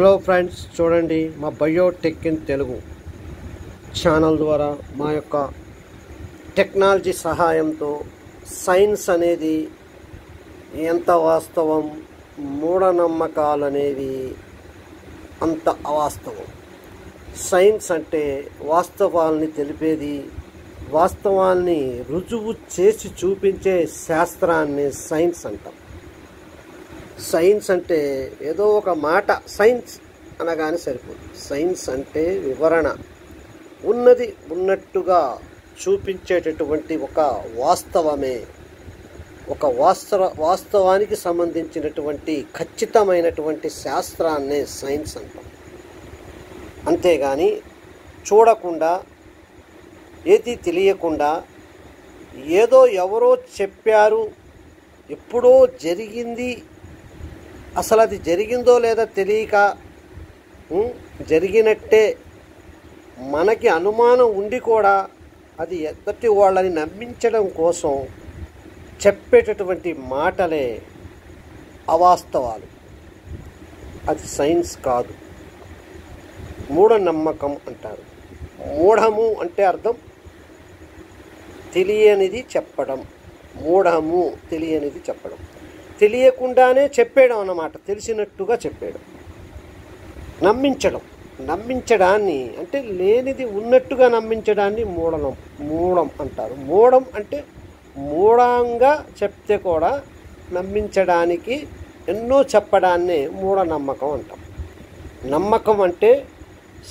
Hello friends, చూడండి మా Biotech in Telugu channel ద్వారా మా యొక్క టెక్నాలజీ సహాయంతో సైన్స్ అనేది ఎంత వాస్తవం, మూఢనమ్మకాలు అనేవి అంత అవాస్తవం. సైన్స్ అంటే వాస్తవాల్ని తెలిపేది, వాస్తవాల్ని రుజువు చేసి చూపించే శాస్త్రాన్ని సైన్స్ అంటాం. సైన్స్ అంటే ఏదో ఒక మాట సైన్స్ అనగానే సరిపోదు. సైన్స్ అంటే వివరణ, ఉన్నది ఉన్నట్టుగా చూపించేటటువంటి ఒక వాస్తవమే, ఒక వాస్తవానికి సంబంధించినటువంటి ఖచ్చితమైనటువంటి శాస్త్రాన్నే సైన్స్ అంటాం. అంతేగాని చూడకుండా, ఏది తెలియకుండా, ఏదో ఎవరో చెప్పారు, ఎప్పుడో జరిగింది, అసలు అది జరిగిందో లేదో తెలియక జరిగినట్టే మనకి అనుమానం ఉండి కూడా అది ఎదుటి వాళ్ళని నమ్మించడం కోసం చెప్పేటటువంటి మాటలే అవాస్తవాలు. అది సైన్స్ కాదు, మూఢనమ్మకం అంటారు. మూఢము అంటే అర్థం తెలియనిది చెప్పడం, మూఢము తెలియనిది చెప్పడం, తెలియకుండానే చెప్పేయడం అన్నమాట, తెలిసినట్టుగా చెప్పేయడం. నమ్మించడాన్ని అంటే లేనిది ఉన్నట్టుగా నమ్మించడాన్ని మూఢం అంటారు. మూఢం అంటే మూఢంగా చెప్తే కూడా నమ్మించడానికి ఎన్నో చెప్పడాన్ని మూఢనమ్మకం అంటాం. నమ్మకం అంటే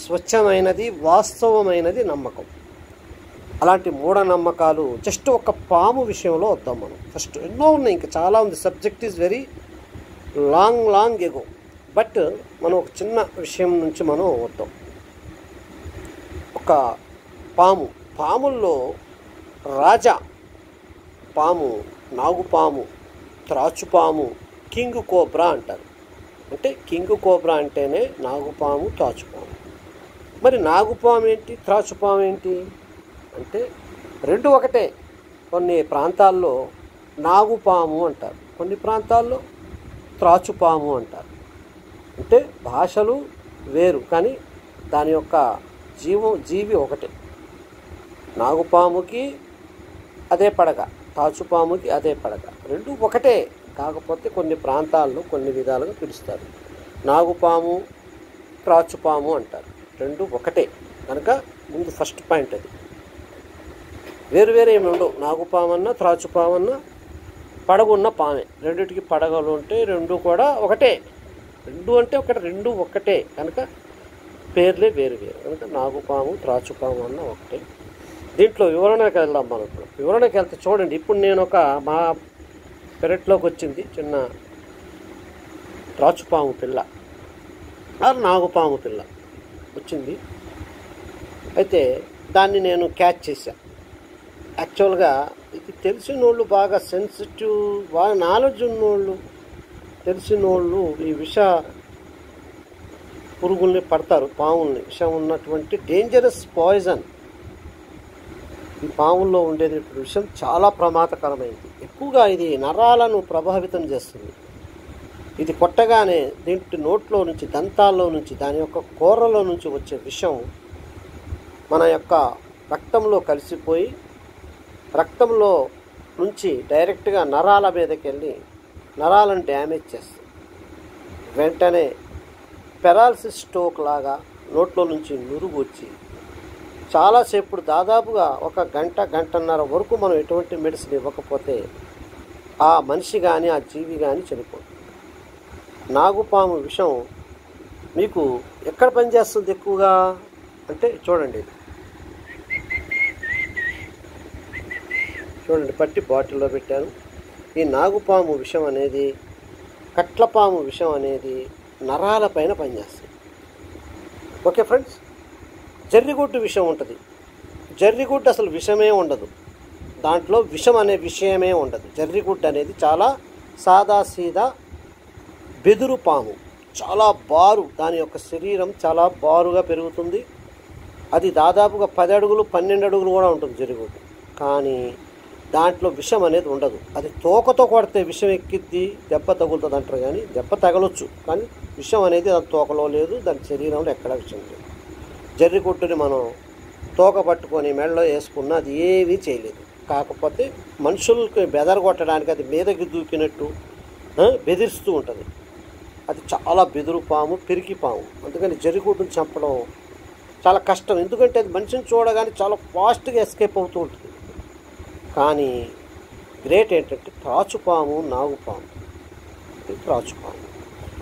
స్వచ్ఛమైనది, వాస్తవమైనది నమ్మకం. అలాంటి మూఢనమ్మకాలు జస్ట్ ఒక పాము విషయంలో వద్దాం మనం. ఫస్ట్ ఎన్నో ఉన్నాయి, ఇంకా చాలా ఉంది. Subject is very long ago. But మనం ఒక చిన్న విషయం నుంచి మనం వద్దాం. ఒక పాముల్లో రాజా పాము, నాగుపాము, త్రాచుపాము, కింగ్ కోబ్రా అంటారు. అంటే కింగ్ కోబ్రా అంటేనే నాగుపాము, త్రాచుపాము. మరి నాగుపాము ఏంటి, త్రాచుపాము ఏంటి అంటే రెండు ఒకటే. కొన్ని ప్రాంతాల్లో నాగుపాము అంటారు, కొన్ని ప్రాంతాల్లో త్రాచుపాము అంటారు. అంటే భాషలు వేరు కానీ దాని యొక్క జీవి ఒకటే. నాగుపాముకి అదే పడగ, త్రాచుపాముకి అదే పడగ, రెండు ఒకటే. కాకపోతే కొన్ని ప్రాంతాల్లో కొన్ని విధాలుగా పిలుస్తారు. నాగుపాము, త్రాచుపాము అంటారు, రెండు ఒకటే. కనుక ముందు ఫస్ట్ పాయింట్ అది. వేరు ఏమి ఉండవు. నాగుపామన్నా త్రాచుపామన్నా పడగున్న పామే, రెండింటికి పడగలు ఉంటే రెండు కూడా ఒకటే. రెండు అంటే ఒకటి, రెండు ఒకటే కనుక పేర్లే వేరు. కనుక నాగుపాము, త్రాచుపాము అన్న ఒకటే. దీంట్లో వివరణకి వెళ్దాం మనం. ఇప్పుడు వివరణకి వెళ్తే చూడండి, ఇప్పుడు నేను మా పెరట్లోకి వచ్చింది చిన్న త్రాచుపాము పిల్ల, నాగుపాము పిల్ల వచ్చింది. అయితే దాన్ని నేను క్యాచ్ చేశా. యాక్చువల్గా ఇది తెలిసిన వాళ్ళు, బాగా సెన్సిటివ్, బాగా నాలెడ్జ్ ఉన్నోళ్ళు, తెలిసిన వాళ్ళు ఈ విష పురుగుల్ని పడతారు, పాముల్ని. విషం ఉన్నటువంటి డేంజరస్ పాయిజన్ ఈ పాముల్లో ఉండేది విషయం చాలా ప్రమాదకరమైంది. ఎక్కువగా ఇది నరాలను ప్రభావితం చేస్తుంది. ఇది కొట్టగానే దీంట్లో నోట్లో నుంచి, దంతాల్లో నుంచి, దాని యొక్క కూరలో నుంచి వచ్చే విషం మన యొక్క రక్తంలో కలిసిపోయి రక్తంలో నుంచి డైరెక్ట్గా నరాల మీదకి వెళ్ళి నరాలను డ్యామేజ్ చేస్తుంది. వెంటనే పెరాలసిస్ స్ట్రోక్ లాగా నోట్లో నుంచి నురుగు వచ్చి చాలాసేపు, దాదాపుగా ఒక గంటన్నర వరకు మనం ఎటువంటి మెడిసిన్ ఇవ్వకపోతే ఆ మనిషి కానీ ఆ జీవి కానీ చనిపోతుంది. నాగుపాము విషం మీకు ఎక్కడ పనిచేస్తుంది ఎక్కువగా అంటే చూడండి పట్టి బాటిల్లో పెట్టాను. ఈ నాగుపాము విషం అనేది, కట్లపాము విషం అనేది నరాల పైన పనిచేస్తుంది. ఓకే ఫ్రెండ్స్, జర్రిగుడ్డు విషం ఉంటుంది. జర్రిగుడ్డు అసలు విషమే ఉండదు, దాంట్లో విషం అనే విషయమే ఉండదు. జర్రిగుడ్డు అనేది చాలా సాదాసీదా బెదురు పాము, చాలా బారు, దాని యొక్క శరీరం చాలా బారుగా పెరుగుతుంది. అది దాదాపుగా 10 అడుగులు 12 అడుగులు కూడా ఉంటుంది జర్రిగుడ్డు. కానీ దాంట్లో విషం అనేది ఉండదు. అది తోకతో కొడితే విషం ఎక్కిద్ది, దెబ్బ తగులుతుంది అంటారు, కానీ దెబ్బ తగలొచ్చు, కానీ విషం అనేది దాని తోకలో లేదు, దాని శరీరంలో ఎక్కడా విషం లేదు. జర్రికొట్టుని మనం తోక పట్టుకొని మెడలో వేసుకున్నా అది ఏమీ చేయలేదు. కాకపోతే మనుషులకి బెదరగొట్టడానికి అది మీదకి దూకినట్టు బెదిరిస్తూ ఉంటుంది. అది చాలా బెదురు పాము, పిరికి పాము. అందుకని జర్రికొట్టుని చంపడం చాలా కష్టం. ఎందుకంటే అది మనిషిని చూడగానే చాలా ఫాస్ట్గా ఎస్కేప్ అవుతూ ఉంటుంది. కానీ గ్రేట్ ఏంటంటే త్రాచుపాము, నాగుపాము. ఇది త్రాచుపాము.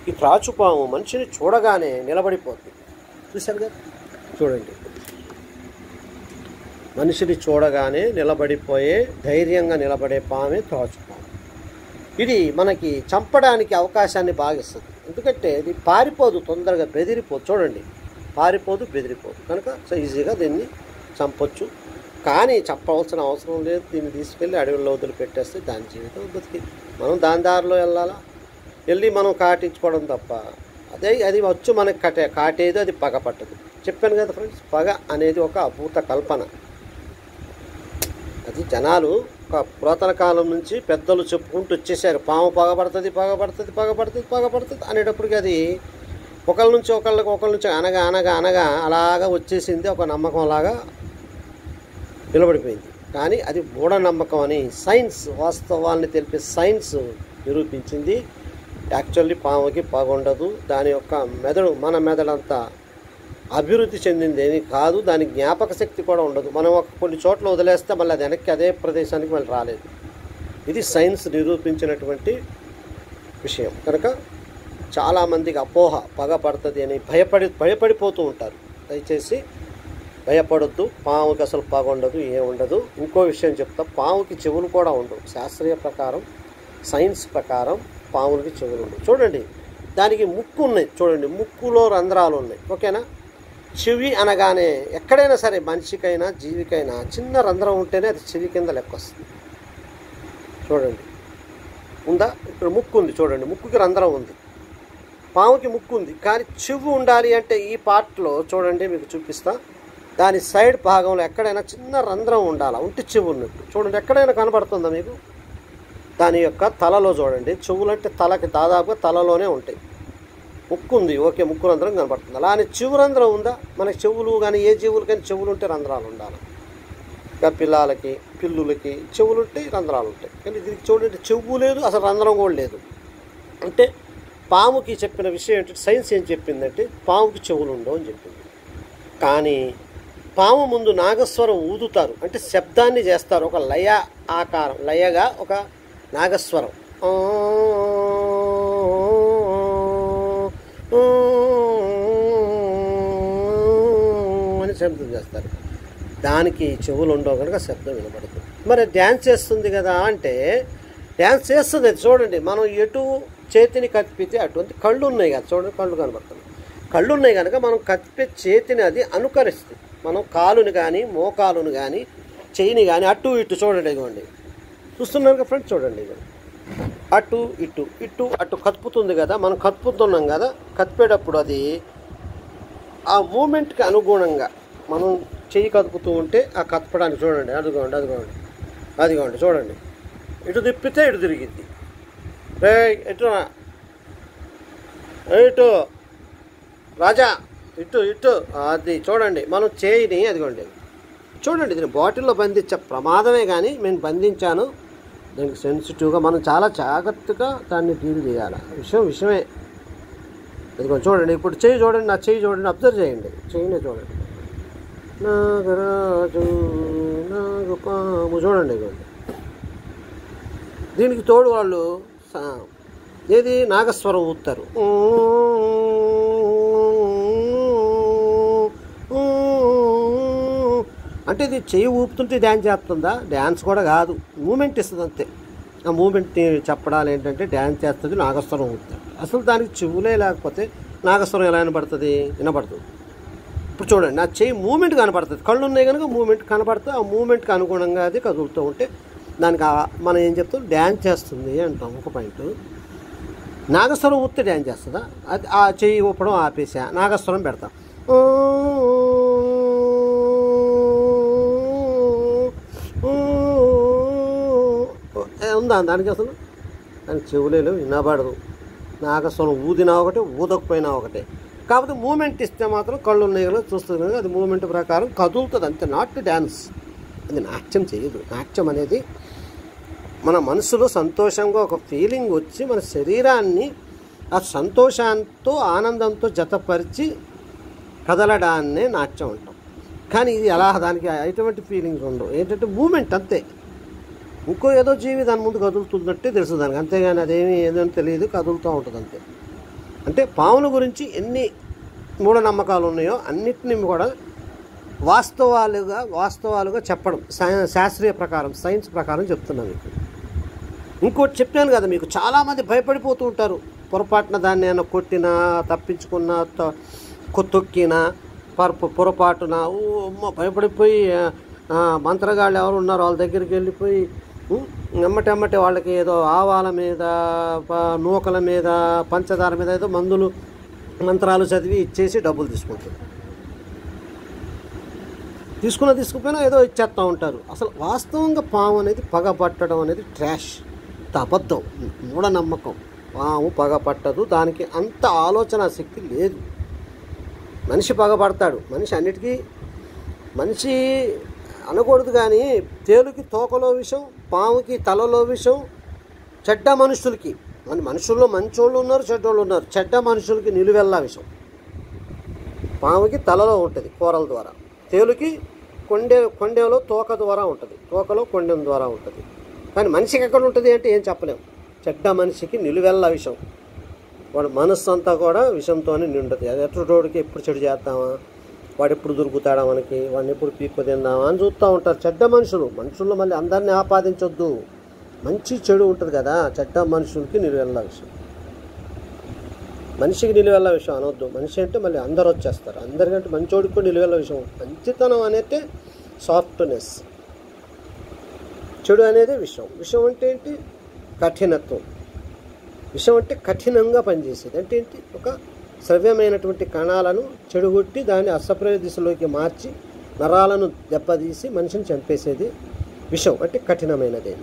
ఈ త్రాచుపాము మనిషిని చూడగానే నిలబడిపోతుంది. చూశారు కదా, చూడండి, మనిషిని చూడగానే నిలబడిపోయే, ధైర్యంగా నిలబడే పామే త్రాచుపాము. ఇది మనకి చంపడానికి అవకాశాన్ని బాగిస్తుంది. ఎందుకంటే ఇది పారిపోదు, తొందరగా బెదిరిపోదు. చూడండి, పారిపోదు, బెదిరిపోదు, కనుక ఈజీగా దీన్ని చంపొచ్చు. కానీ చెప్పవలసిన అవసరం లేదు. దీన్ని తీసుకెళ్ళి అడవుల్లో వదిలిపెట్టేస్తే దాని జీవితం బతికింది. మనం దాని దారిలో వెళ్ళి మనం కాటించుకోవడం తప్ప అది వచ్చి మనకి కాటేది, అది పగ పట్టదు. చెప్పాను కదా ఫ్రెండ్స్, పగ అనేది ఒక అభూత కల్పన. అది జనాలు ఒక పురాతన కాలం నుంచి పెద్దలు చెప్పుకుంటూ వచ్చేసారు. పాము పగబడుతుంది, పగబడుతుంది, పగబడుతుంది, పగబడుతుంది అనేటప్పటికి అది ఒకళ్ళ నుంచి అనగా అలాగా వచ్చేసింది. ఒక నమ్మకం లాగా నిలబడిపోయింది. కానీ అది మూఢనమ్మకం అని సైన్స్, వాస్తవాన్ని తెలిపే సైన్స్ నిరూపించింది. యాక్చువల్లీ పాముకి పగుండదు. దాని యొక్క మెదడు మన మెదడంతా అభివృద్ధి చెందింది ఏమీ కాదు. దాని జ్ఞాపక శక్తి కూడా ఉండదు. మనం కొన్ని చోట్ల వదిలేస్తే మళ్ళీ అది వెనక్కి అదే ప్రదేశానికి మళ్ళీ రాలేదు. ఇది సైన్స్ నిరూపించినటువంటి విషయం. కనుక చాలామందికి అపోహ, పగ పడుతుంది అని భయపడిపోతూ ఉంటారు. దయచేసి భయపడొద్దు. పాముకి అసలు పగ ఉండదు, ఏముండదు. ఇంకో విషయం చెప్తా, పాముకి చెవులు కూడా ఉండవు. శాస్త్రీయ ప్రకారం, సైన్స్ ప్రకారం పాములకి చెవులు ఉండవు. చూడండి, దానికి ముక్కు ఉన్నాయి. చూడండి, ముక్కులో రంధ్రాలు ఉన్నాయి. ఓకేనా? చెవి అనగానే ఎక్కడైనా సరే మనిషికైనా జీవికైనా చిన్న రంధ్రం ఉంటేనే అది చెవి కింద లెక్క వస్తుంది. చూడండి, ఉందా? ఇక్కడ ముక్కు ఉంది. చూడండి, ముక్కుకి రంధ్రం ఉంది. పాముకి ముక్కు ఉంది, కానీ చెవు ఉండాలి అంటే ఈ పార్ట్లో చూడండి, మీకు చూపిస్తా. దాని సైడ్ భాగంలో ఎక్కడైనా చిన్న రంధ్రం ఉండాలి, ఉంటే చెవు ఉన్నట్టు. చూడండి, ఎక్కడైనా కనబడుతుందా మీకు? దాని యొక్క తలలో చూడండి. చెవులు అంటే తలకి దాదాపుగా తలలోనే ఉంటాయి. ముక్కు ఉంది, ఓకే, ముక్కు రంధ్రం కనబడుతుంది. అలానే చెవు రంధ్రం ఉందా? మనకి చెవులు కానీ ఏ జీవులకైనా చెవులు ఉంటే రంధ్రాలు ఉండాలి. ఇంకా పిల్లులకి చెవులు ఉంటాయి, రంధ్రాలు ఉంటాయి. కానీ దీనికి చూడండి, చెవు లేదు, అసలు రంధ్రం కూడా లేదు. అంటే పాముకి చెప్పిన విషయం ఏంటంటే, సైన్స్ ఏం చెప్పిందంటే పాముకి చెవులు ఉండవు అని చెప్పింది. కానీ పాము ముందు నాగస్వరం ఊదుతారు, అంటే శబ్దాన్ని చేస్తారు. ఒక లయగా ఒక నాగస్వరం అని శబ్దం చేస్తారు. దానికి చెవులు ఉండవు కనుక శబ్దం వినబడుతుంది. మరి డ్యాన్స్ చేస్తుంది కదా అంటే డ్యాన్స్ చేస్తుంది. అది చూడండి, మనం ఎటు చేతిని కత్తిపితే అటువంటి కళ్ళు ఉన్నాయి కదా, చూడండి, కళ్ళు కనబడుతుంది. కళ్ళు ఉన్నాయి కనుక మనం కత్తిపే చేతిని అది అనుకరిస్తుంది. మనం కాలుని కానీ, మోకాలుని కానీ, చెయ్యిని కానీ అటు ఇటు చూడండి, ఇదిగోండి, చూస్తున్నారు కదా ఫ్రెండ్స్, చూడండి, ఇది అటు ఇటు అటు కత్తుపుతుంది కదా. మనం కత్తుపుతున్నాం కదా, కత్తిపేటప్పుడు అది ఆ మూమెంట్కి అనుగుణంగా మనం చెయ్యి కదుపుతూ ఉంటే ఆ కత్పడానికి చూడండి, అదిగోండి చూడండి, ఇటు తిప్పితే ఇటు తిరిగిద్ది. ఇటు రాజా, ఇటు అది చూడండి. మనం చేయిని అదిగోండి, చూడండి, దీన్ని బాటిల్లో బంధించే ప్రమాదమే, కానీ నేను బంధించాను. దానికి సెన్సిటివ్గా మనం చాలా జాగ్రత్తగా దాన్ని డీల్ చేయాలి. విషయమే. ఇదిగోండి చూడండి, ఇప్పుడు చెయ్యి చూడండి, నా చెయ్యి చూడండి, అబ్జర్వ్ చేయండి, చెయ్యినే చూడండి. నాగరాజు నాగపాము చూడండి, ఇదిగోండి. దీనికి తోడు వాళ్ళు ఏది నాగస్వరం ఊతారు. అంటే ఇది చెయ్యి ఊపుతుంటే డ్యాన్స్ చేస్తుందా? డ్యాన్స్ కూడా కాదు, మూమెంట్ ఇస్తుంది అంతే. ఆ మూమెంట్ని చెప్పడాలు ఏంటంటే డ్యాన్స్ చేస్తుంది, నాగస్వరం ఊపుతుంది. అసలు దానికి చెవులే లేకపోతే నాగస్వరం ఎలా వినపడుతుంది? వినపడుతుంది. ఇప్పుడు చూడండి, నా చెయ్యి మూమెంట్ కనపడుతుంది, కళ్ళు ఉన్నాయి కనుక మూమెంట్ కనపడుతుంది. ఆ మూమెంట్కి అనుగుణంగా అది కదులుతూ ఉంటే దానికి మనం ఏం చెప్తాం? డ్యాన్స్ చేస్తుంది అంటాం. ఒక పాయింట్. నాగస్వరం ఊపితే డ్యాన్స్ చేస్తుందా? అది ఆ చెయ్యి ఊపడం ఆపేసా, నాగస్వరం పెడతాం. ఉందా దానికి? అసలు దానికి చెవులేలు, వినబడదు. నాకు అసలు ఊదినా ఒకటే, ఊదకపోయినా ఒకటే. కాకపోతే మూమెంట్ ఇస్తే మాత్రం కళ్ళు ఉన్నాయి కదా చూస్తుంది కదా, అది మూమెంట్ ప్రకారం కదులుతుంది అంతే, నాట్ డ్యాన్స్. అది నాట్యం చేయదు. నాట్యం అనేది మన మనసులో సంతోషంగా ఒక ఫీలింగ్ వచ్చి మన శరీరాన్ని ఆ సంతోషంతో ఆనందంతో జతపరిచి కదలడాన్నే నాట్యం అంటాం. కానీ ఇది అలా దానికి ఎటువంటి ఫీలింగ్స్ ఉండవు, ఏంటంటే మూమెంట్ అంతే. ఇంకో ఏదో జీవి దాని ముందు కదులుతున్నట్టే తెలుసు దానికి, అంతేగాని అదేమి ఏదో తెలియదు, కదులుతూ ఉంటుంది అంతే. అంటే పాముల గురించి ఎన్ని మూఢనమ్మకాలు ఉన్నాయో అన్నిటినీ కూడా వాస్తవాలుగా చెప్పడం శాస్త్రీయ ప్రకారం, సైన్స్ ప్రకారం చెప్తున్నాను మీకు. ఇంకోటి చెప్పాను కదా మీకు, చాలామంది భయపడిపోతూ ఉంటారు. పొరపాటున దాన్ని ఏమైనా కొట్టినా, తప్పించుకున్నా, తొక్కినా, పొరపాటున భయపడిపోయి మంత్రగాళ్ళు ఎవరు ఉన్నారో వాళ్ళ దగ్గరికి వెళ్ళిపోయి ఎమ్మటెమ్మటే వాళ్ళకి ఏదో ఆవాల మీద, నూకల మీద, పంచదార మీద ఏదో మంత్రాలు చదివి ఇచ్చేసి డబ్బులు తీసుకుంటారు. తీసుకుపోయినా ఏదో ఇచ్చేస్తూ ఉంటారు. అసలు వాస్తవంగా పాము అనేది పగపట్టడం అనేది ట్రాష్, అబద్ధం, మూఢనమ్మకం. పాము పగపట్టదు, దానికి అంత ఆలోచన శక్తి లేదు. మనిషి పగపడతాడు, మనిషి అనకూడదు. కానీ తేలుకి తోకలో విషం, పాముకి తలలో విషం, చెడ్డ మనుషులకి, మనుషుల్లో మంచోళ్ళు ఉన్నారు, చెడ్డోళ్ళు ఉన్నారు. చెడ్డ మనుషులకి నిలువెల్లా విషం పాముకి తలలో ఉంటుంది కూరల ద్వారా, తేలుకి కొండెలో తోక ద్వారా ఉంటుంది, తోకలో కొండెం ద్వారా ఉంటుంది. కానీ మనిషికి ఎక్కడ ఉంటుంది అంటే ఏం చెప్పలేము. చెడ్డ మనిషికి నిలువెల్లా విషం, వాడు మనస్సు అంతా కూడా విషంతోనే నిండుతుంది. అది ఎట్టుటోడికి ఎప్పుడు చెడు చేద్దామా, వాడు ఎప్పుడు దొరుకుతాడా మనకి, వాడిని ఎప్పుడు పీక్కు తిందామా అని చూస్తూ ఉంటారు చెడ్డ మనుషుల్లో మళ్ళీ అందరినీ ఆపాదించొద్దు. మంచి చెడు ఉంటుంది కదా, చెడ్డ మనుషులకి నిలువెల్లా విషయం. మనిషికి నిలువెల్లా విషయం అనొద్దు. మనిషి అంటే మళ్ళీ అందరు వచ్చేస్తారు, అందరికంటే మంచోడికి కూడా నిలువెల్లా విషయం. మంచితనం అనేది సాఫ్ట్నెస్, చెడు అనేది విషం. విషం అంటే ఏంటి? కఠినత్వం. విషం అంటే కఠినంగా పనిచేసేది. అంటే ఏంటి? ఒక శ్రవ్యమైనటువంటి కణాలను చెడుగొట్టి దాన్ని అసప్రయ దిశలోకి మార్చి నరాలను దెబ్బతీసి మనిషిని చంపేసేది విషం. అంటే కఠినమైనది.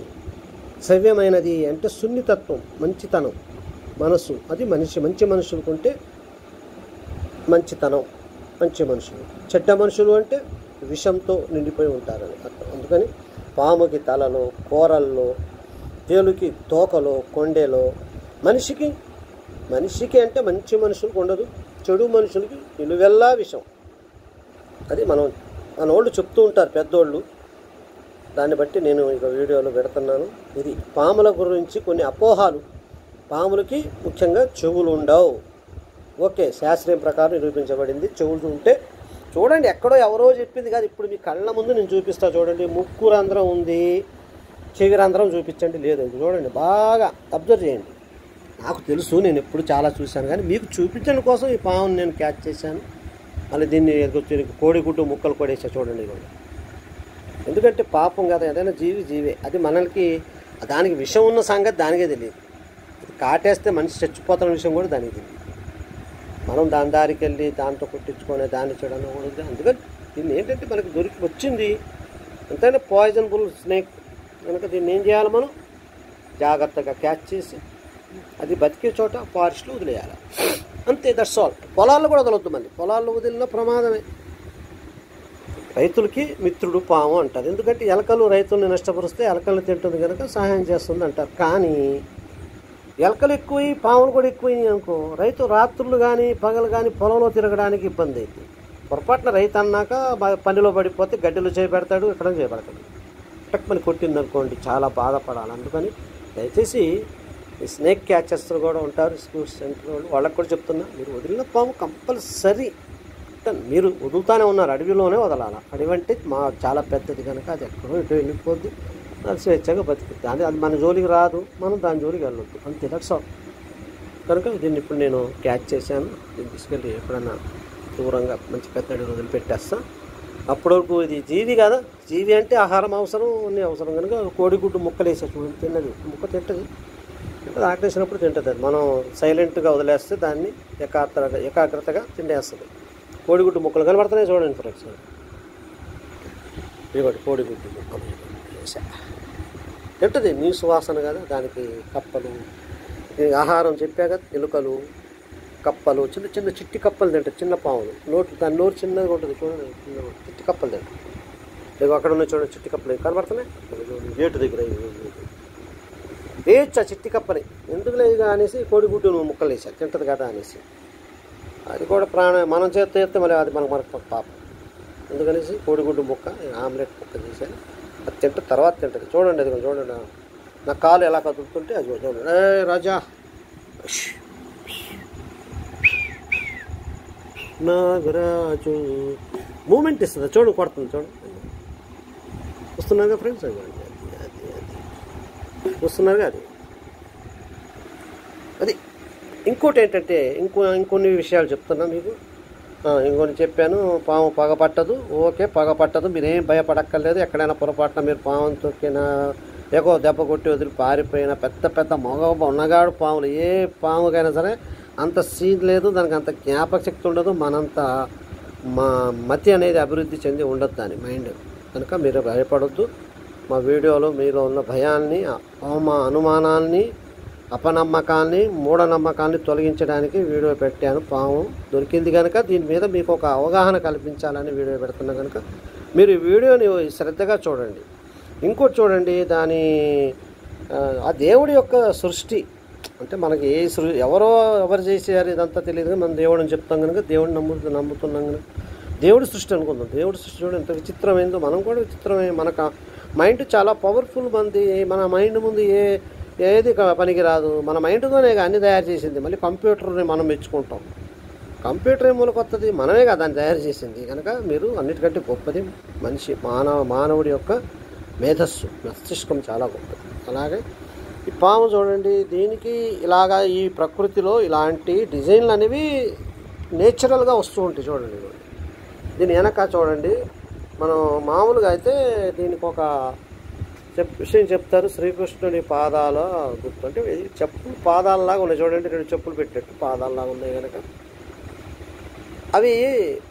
శ్రవ్యమైనది అంటే సున్నితత్వం, మంచితనం, మనసు. అది మంచి మనుషులకు ఉంటే మంచితనం, మంచి మనుషులు. చెడ్డ మనుషులు అంటే విషంతో నిండిపోయి ఉంటారని అర్థం. అందుకని పాముకి తలలో, కూరల్లో, తేలుకి తోకలో, కొండెలో. మనిషికి అంటే మంచి మనుషులకు ఉండదు, చెడు మనుషులకి నిలువెల్లా విషం. అది మన వాళ్ళు చెప్తూ ఉంటారు పెద్దోళ్ళు. దాన్ని బట్టి నేను ఇక వీడియోలో పెడుతున్నాను. ఇది పాముల గురించి కొన్ని అపోహాలు. పాములకి ముఖ్యంగా చెవులు ఉండవు. ఓకే, శాస్త్రీయం ప్రకారం నిరూపించబడింది. చెవులు ఉంటే చూడండి, ఎక్కడో ఎవరో చెప్పింది కాదు, ఇప్పుడు మీ కళ్ళ ముందు నేను చూపిస్తా చూడండి. ముక్కు రంధ్రం ఉంది, చెవి రంధ్రం చూపించండి, లేదు చూడండి, బాగా అబ్జర్వ్ చేయండి. నాకు తెలుసు, నేను ఎప్పుడు చాలా చూశాను, కానీ మీకు చూపించడం కోసం ఈ పాముని నేను క్యాచ్ చేశాను. మళ్ళీ దీన్ని కోడిగుడ్డు ముక్కలు కొడేసా చూడండి కూడా. ఎందుకంటే పాపం కదా, ఏదైనా జీవే. అది మనకి దానికి విషం ఉన్న సంగతి దానికే తెలియదు. అది కాటేస్తే మనిషి చచ్చిపోతున్న విషయం కూడా దానికి తెలియదు. మనం దాని దారికి వెళ్ళి దాంతో కొట్టించుకొని దాన్ని చేయడం కూడా. అందుకని దీన్ని ఏంటంటే మనకి వచ్చింది ఎంతైనా పాయిజనబుల్ స్నేక్ కనుక దీన్ని ఏం చేయాలి, మనం జాగ్రత్తగా క్యాచ్ చేసి అది బతికే చోట ఫారెస్ట్లో వదిలేయాలి, అంతే. That's all. పొలాల్లో కూడా వదలొద్దు. మళ్ళీ పొలాల్లో వదిలిన ప్రమాదమే. రైతులకి మిత్రుడు పాము అంటారు. ఎందుకంటే ఎలకలు రైతుల్ని నష్టపరుస్తే ఎలకలు తింటుంది కనుక సహాయం చేస్తుంది అంటారు. కానీ ఎలకలు ఎక్కువ, పాములు కూడా ఎక్కువైనాయి అనుకో, రైతు రాత్రులు కానీ పగలు కానీ పొలంలో తిరగడానికి ఇబ్బంది అవుతుంది. పొరపాటున రైతు అన్నాక పనిలో పడిపోతే గడ్డిలో చేయబెడతాడు, ఎక్కడ చేయబడతాడు. టక్మని కొట్టింది అనుకోండి, చాలా బాధపడాలి. అందుకని దయచేసి ఈ స్నేక్ క్యాచర్స్ కూడా ఉంటారు స్కూల్ సెంటర్ వాళ్ళు, వాళ్ళకి కూడా చెప్తున్నా, మీరు వదిలిన పాము కంపల్సరీ మీరు వదులుతానే ఉన్నారు, అడవిలోనే వదలాలి. అడవి అంటే చాలా పెద్దది కనుక అది ఎక్కడో ఇటు వెళ్ళిపోద్ది, అది స్వేచ్ఛగా బతుకుతుంది. అది మన జోలికి రాదు, మనం దాని జోలికి వెళ్ళొద్దు, అంతే. That's all. కనుక దీన్ని ఇప్పుడు నేను క్యాచ్ చేశాను. దీన్ని తీసుకెళ్ళి ఎప్పుడన్నా దూరంగా మంచి పెద్ద అడవి వదిలిపెట్టేస్తా. అప్పటివరకు ఇది జీవి కదా, జీవి అంటే ఆహారం అవసరం, అన్నీ అవసరం కనుక కోడిగుడ్డు ముక్కలు వేసా చూడండి, తిన్నది ముక్క తింటుంది. అంటే ఆకలేసినప్పుడు తింటుంది. అది మనం సైలెంట్గా వదిలేస్తే దాన్ని ఏకాగ్రతగా తినేస్తుంది. కోడిగుడ్డు ముక్కలు కనబడుతున్నాయి చూడండి ఫ్రెండ్స్. ఇదిగోటి కోడిగుడ్డు ముక్కలు వేసా. తింటుంది, నీ సువాసన కదా దానికి. కప్పలు ఆహారం చెప్పా కదా, ఎలుకలు, కప్పలు, చిన్న చిన్న చిట్టి కప్పలు తింటాయి, చిన్న పాములు. దాని నోరు చిన్నగా ఉంటుంది చూడండి, చిన్న చిట్టి కప్పలు తింటాయి. ఇక అక్కడ ఉన్న చూడండి చిట్టి కప్పలు కనబడుతున్నాయి గేటు దగ్గర. వేయచ్చు ఆ చిట్టి కప్పని, ఎందుకు లేదు అనేసి కోడిగుడ్డు నువ్వు ముక్కలు వేసా తింటుంది కదా అనేసి. అది కూడా మనం చేస్తే మరి అది మనకు పాపం. ఎందుకనేసి కోడిగుడ్డు ముక్క ఆమ్లెట్ ముక్క చేశాను, అది తింటే తర్వాత తింటుంది. చూడండి అది చూడండి, నా కాలు ఎలా కదులుతుంటే అది చూడండి. ఏ రాజా నాగరాజు మూమెంట్ ఇస్తుంది చూడండి, కొడుతుంది చూడండి. వస్తున్నారుగా ఫ్రెండ్స్, అది వస్తున్నారుగా అది. ఇంకోటి ఏంటంటే ఇంకొన్ని విషయాలు చెప్తున్నా మీకు. ఇంకొన్ని చెప్పాను. పాము పగ పట్టదు, ఓకే పగ పట్టదు, మీరేం భయపడక్కర్లేదు. ఎక్కడైనా పొరపాటున మీరు పాము తొక్కినా ఏకో దెబ్బ కొట్టి వదిలి పారిపోయినా, పెద్ద పెద్ద ఉన్నగాడు పాములు, ఏ పాముకైనా సరే అంత సీన్ లేదు, దానికి అంత జ్ఞాపక శక్తి ఉండదు, మనంత మతి అనేది అభివృద్ధి చెంది ఉండదు దాని మైండ్. కనుక మీరు భయపడొద్దు. మా వీడియోలో మీలో ఉన్న భయాల్ని, అనుమానాల్ని, అపనమ్మకాల్ని, మూఢనమ్మకాల్ని తొలగించడానికి వీడియో పెట్టాను. పాము దొరికింది కనుక దీని మీద మీకు ఒక అవగాహన కల్పించాలని వీడియో పెడుతున్నా కనుక మీరు ఈ వీడియోని శ్రద్ధగా చూడండి. ఇంకోటి చూడండి, ఆ దేవుడి యొక్క సృష్టి అంటే మనకి ఎవరు చేసేయారు ఇదంతా తెలియదు, మన దేవుడు అని చెప్తాం కనుక దేవుడిని నమ్ముతున్నాం కనుక దేవుడి సృష్టి అనుకుందాం. దేవుడి సృష్టి చూడండి ఎంత విచిత్రమైందో. మనం కూడా విచిత్రమే, మనకు మైండ్ చాలా పవర్ఫుల్. మన మైండ్ ముందు ఏది పనికి రాదు. మన మైండ్తోనే అన్ని తయారు చేసింది. మళ్ళీ కంప్యూటర్ని మనం మెచ్చుకుంటాం. కంప్యూటర్ ఏమో కొత్తది, మనమే కదా దాన్ని తయారు చేసింది. కనుక మీరు అన్నిటికంటే గొప్పది మనిషి, మానవుడి యొక్క మేధస్సు, మస్తిష్కం చాలా గొప్పది. అలాగే ఈ పాము చూడండి, దీనికి ఇలాగా ఈ ప్రకృతిలో ఇలాంటి డిజైన్లు అనేవి నేచురల్గా వస్తూ ఉంటాయి. చూడండి దీని వెనక చూడండి, మనం మామూలుగా అయితే దీనికి ఒక విషయం చెప్తారు. శ్రీకృష్ణుడి పాదాల గుర్తు అంటే చెప్పులు పాదాలలాగా ఉన్నాయి చూడండి, 2 చెప్పులు పెట్టినట్టు పాదాలలాగా ఉన్నాయి కనుక అవి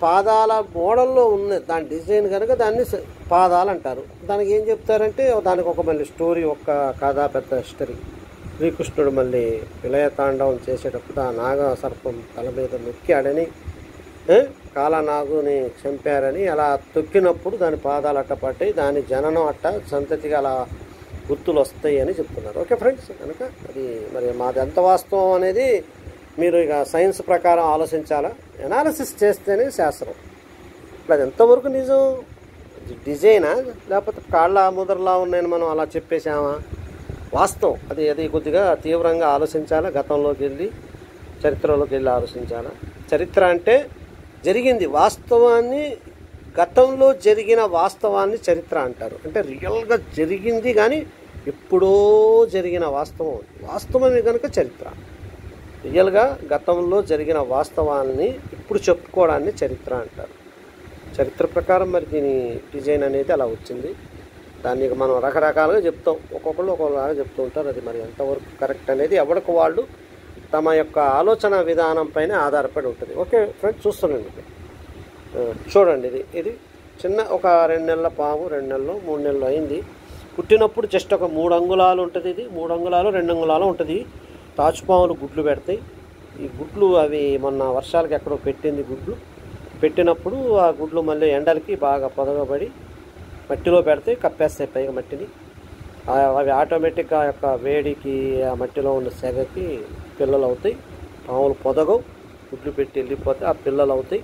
పాదాల మోడల్లో ఉన్నాయి. దాని డిజైన్ కనుక దాన్ని పాదాలు అంటారు. దానికి ఏం చెప్తారంటే దానికి ఒక మళ్ళీ స్టోరీ, ఒక కథ, పెద్ద హిస్టరీ. శ్రీకృష్ణుడు మళ్ళీ విలయతాండవం చేసేటప్పుడు ఆ నాగ సర్పం తల మీద నొక్కాడని, కాలనాగుని చంపారని, అలా తొక్కినప్పుడు దాని పాదాలు అట్ట పట్టాయి, దాని జననం అట్ట సంతతిగా అలా గుర్తులు వస్తాయి అని చెప్తున్నారు. ఓకే ఫ్రెండ్స్, కనుక అది మరి మాది ఎంత వాస్తవం అనేది మీరు ఇక సైన్స్ ప్రకారం ఆలోచించాలా, ఎనాలిసిస్ చేస్తేనే శాస్త్రం. ఇప్పుడు అది ఎంతవరకు నిజం, డిజైనా లేకపోతే కాళ్ళ ముద్రలా ఉన్నాయని మనం అలా చెప్పేసామా, వాస్తవం అది కొద్దిగా తీవ్రంగా ఆలోచించాలా. గతంలోకి వెళ్ళి చరిత్రలోకి వెళ్ళి ఆలోచించాలా. చరిత్ర అంటే జరిగింది వాస్తవాన్ని, గతంలో జరిగిన వాస్తవాన్ని చరిత్ర అంటారు. అంటే రియల్గా జరిగింది కానీ ఎప్పుడో జరిగిన వాస్తవమే కనుక చరిత్ర. రియల్గా గతంలో జరిగిన వాస్తవాన్ని ఇప్పుడు చెప్పుకోవడాన్ని చరిత్ర అంటారు. చరిత్ర ప్రకారం మరి దీని డిజైన్ అనేది అలా వచ్చింది. దాన్ని మనం రకరకాలుగా చెప్తాం, ఒక్కొక్కళ్ళు ఒక్కొక్కలాగా చెప్తూ ఉంటారు. అది మరి ఎంతవరకు కరెక్ట్ అనేది ఎవరికి వాళ్ళు తమ యొక్క ఆలోచన విధానం పైన ఆధారపడి ఉంటుంది. ఓకే ఫ్రెండ్స్, చూస్తున్నాండి చూడండి, ఇది చిన్న ఒక 2 నెలల పాము, 2 నెలలు 3 నెలలు అయింది. పుట్టినప్పుడు జస్ట్ ఒక 3 అంగుళాలు ఉంటుంది. ఇది 3 అంగుళాలు 2 అంగుళాలు ఉంటుంది. తాచుపాములు గుడ్లు పెడతాయి. ఈ గుడ్లు అవి మొన్న వర్షాలకి ఎక్కడో పెట్టింది గుడ్లు. పెట్టినప్పుడు ఆ గుడ్లు మళ్ళీ ఎండలకి బాగా పొదగబడి మట్టిలో పెడతాయి, కప్పేస్తాయి పైగా మట్టిని. అవి ఆటోమేటిక్గా ఆ యొక్క వేడికి ఆ మట్టిలో ఉన్న సెగకి పిల్లలు అవుతాయి. పాములు పొదగవు, గుడ్లు పెట్టి వెళ్ళిపోతే ఆ పిల్లలు అవుతాయి.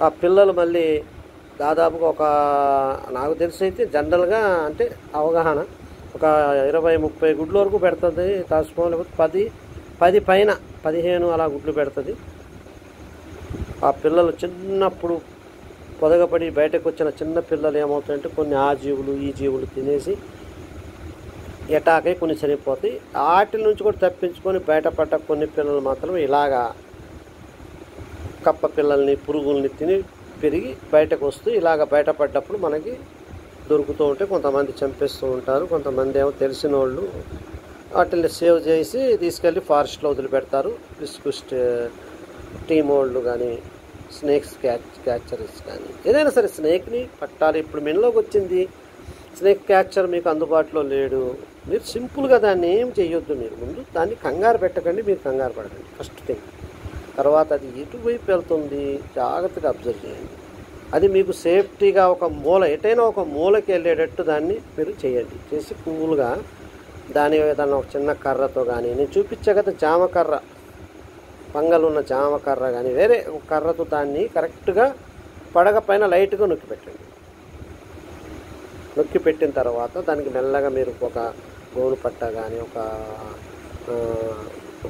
ఆ పిల్లలు మళ్ళీ దాదాపుగా నాకు తెలిసి అయితే జనరల్గా అంటే అవగాహన ఒక 20-30 గుడ్ల వరకు పెడుతుంది తాచుపాము. లేకపోతే 10 పైన 15 అలా గుడ్లు పెడుతుంది. ఆ పిల్లలు చిన్నప్పుడు పొదగపడి బయటకు వచ్చిన చిన్న పిల్లలు ఏమవుతాయంటే కొన్ని ఆ జీవులు ఈ జీవులు తినేసి ఎటాకై కొన్ని చనిపోతాయి. వాటి నుంచి కూడా తప్పించుకొని బయటపడ్డ కొన్ని పిల్లలు మాత్రం ఇలాగా కప్ప పిల్లల్ని పురుగుల్ని తిని పెరిగి బయటకు వస్తూ ఇలాగ బయటపడ్డప్పుడు మనకి దొరుకుతూ ఉంటే కొంతమంది చంపేస్తూ ఉంటారు. కొంతమంది ఏమో తెలిసిన వాళ్ళు వాటిని సేవ్ చేసి తీసుకెళ్ళి ఫారెస్ట్లో వదిలిపెడతారు. రిస్క్ టీమ్ వాళ్ళు కానీ స్నేక్స్ క్యాచర్స్ కానీ ఏదైనా సరే స్నేక్ని పట్టాలి. ఇప్పుడు మెనలోకి వచ్చింది స్నేక్ క్యాచర్ మీకు అందుబాటులో లేడు, మీరు సింపుల్గా దాన్ని ఏం చేయొద్దు. మీరు ముందు దాన్ని కంగారు పెట్టకండి, మీరు కంగారు పడకండి ఫస్ట్ థింగ్. తర్వాత అది ఎటువైపు వెళ్తుంది జాగ్రత్తగా అబ్జర్వ్ చేయండి. అది మీకు సేఫ్టీగా ఒక మూల, ఎటైనా ఒక మూలకి వెళ్ళేటట్టు దాన్ని మీరు చేయండి. చేసి కూల్గా దాని ఏదైనా ఒక చిన్న కర్రతో కానీ, నేను చూపించా కదా జామకర్ర, పంగలున్న జామకర్ర కానీ వేరే ఒక కర్రతో దాన్ని కరెక్ట్గా పడగ పైన లైట్గా నొక్కి పెట్టండి. నొక్కి పెట్టిన తర్వాత దానికి మెల్లగా మీరు ఒక గోను పట్ట కానీ, ఒక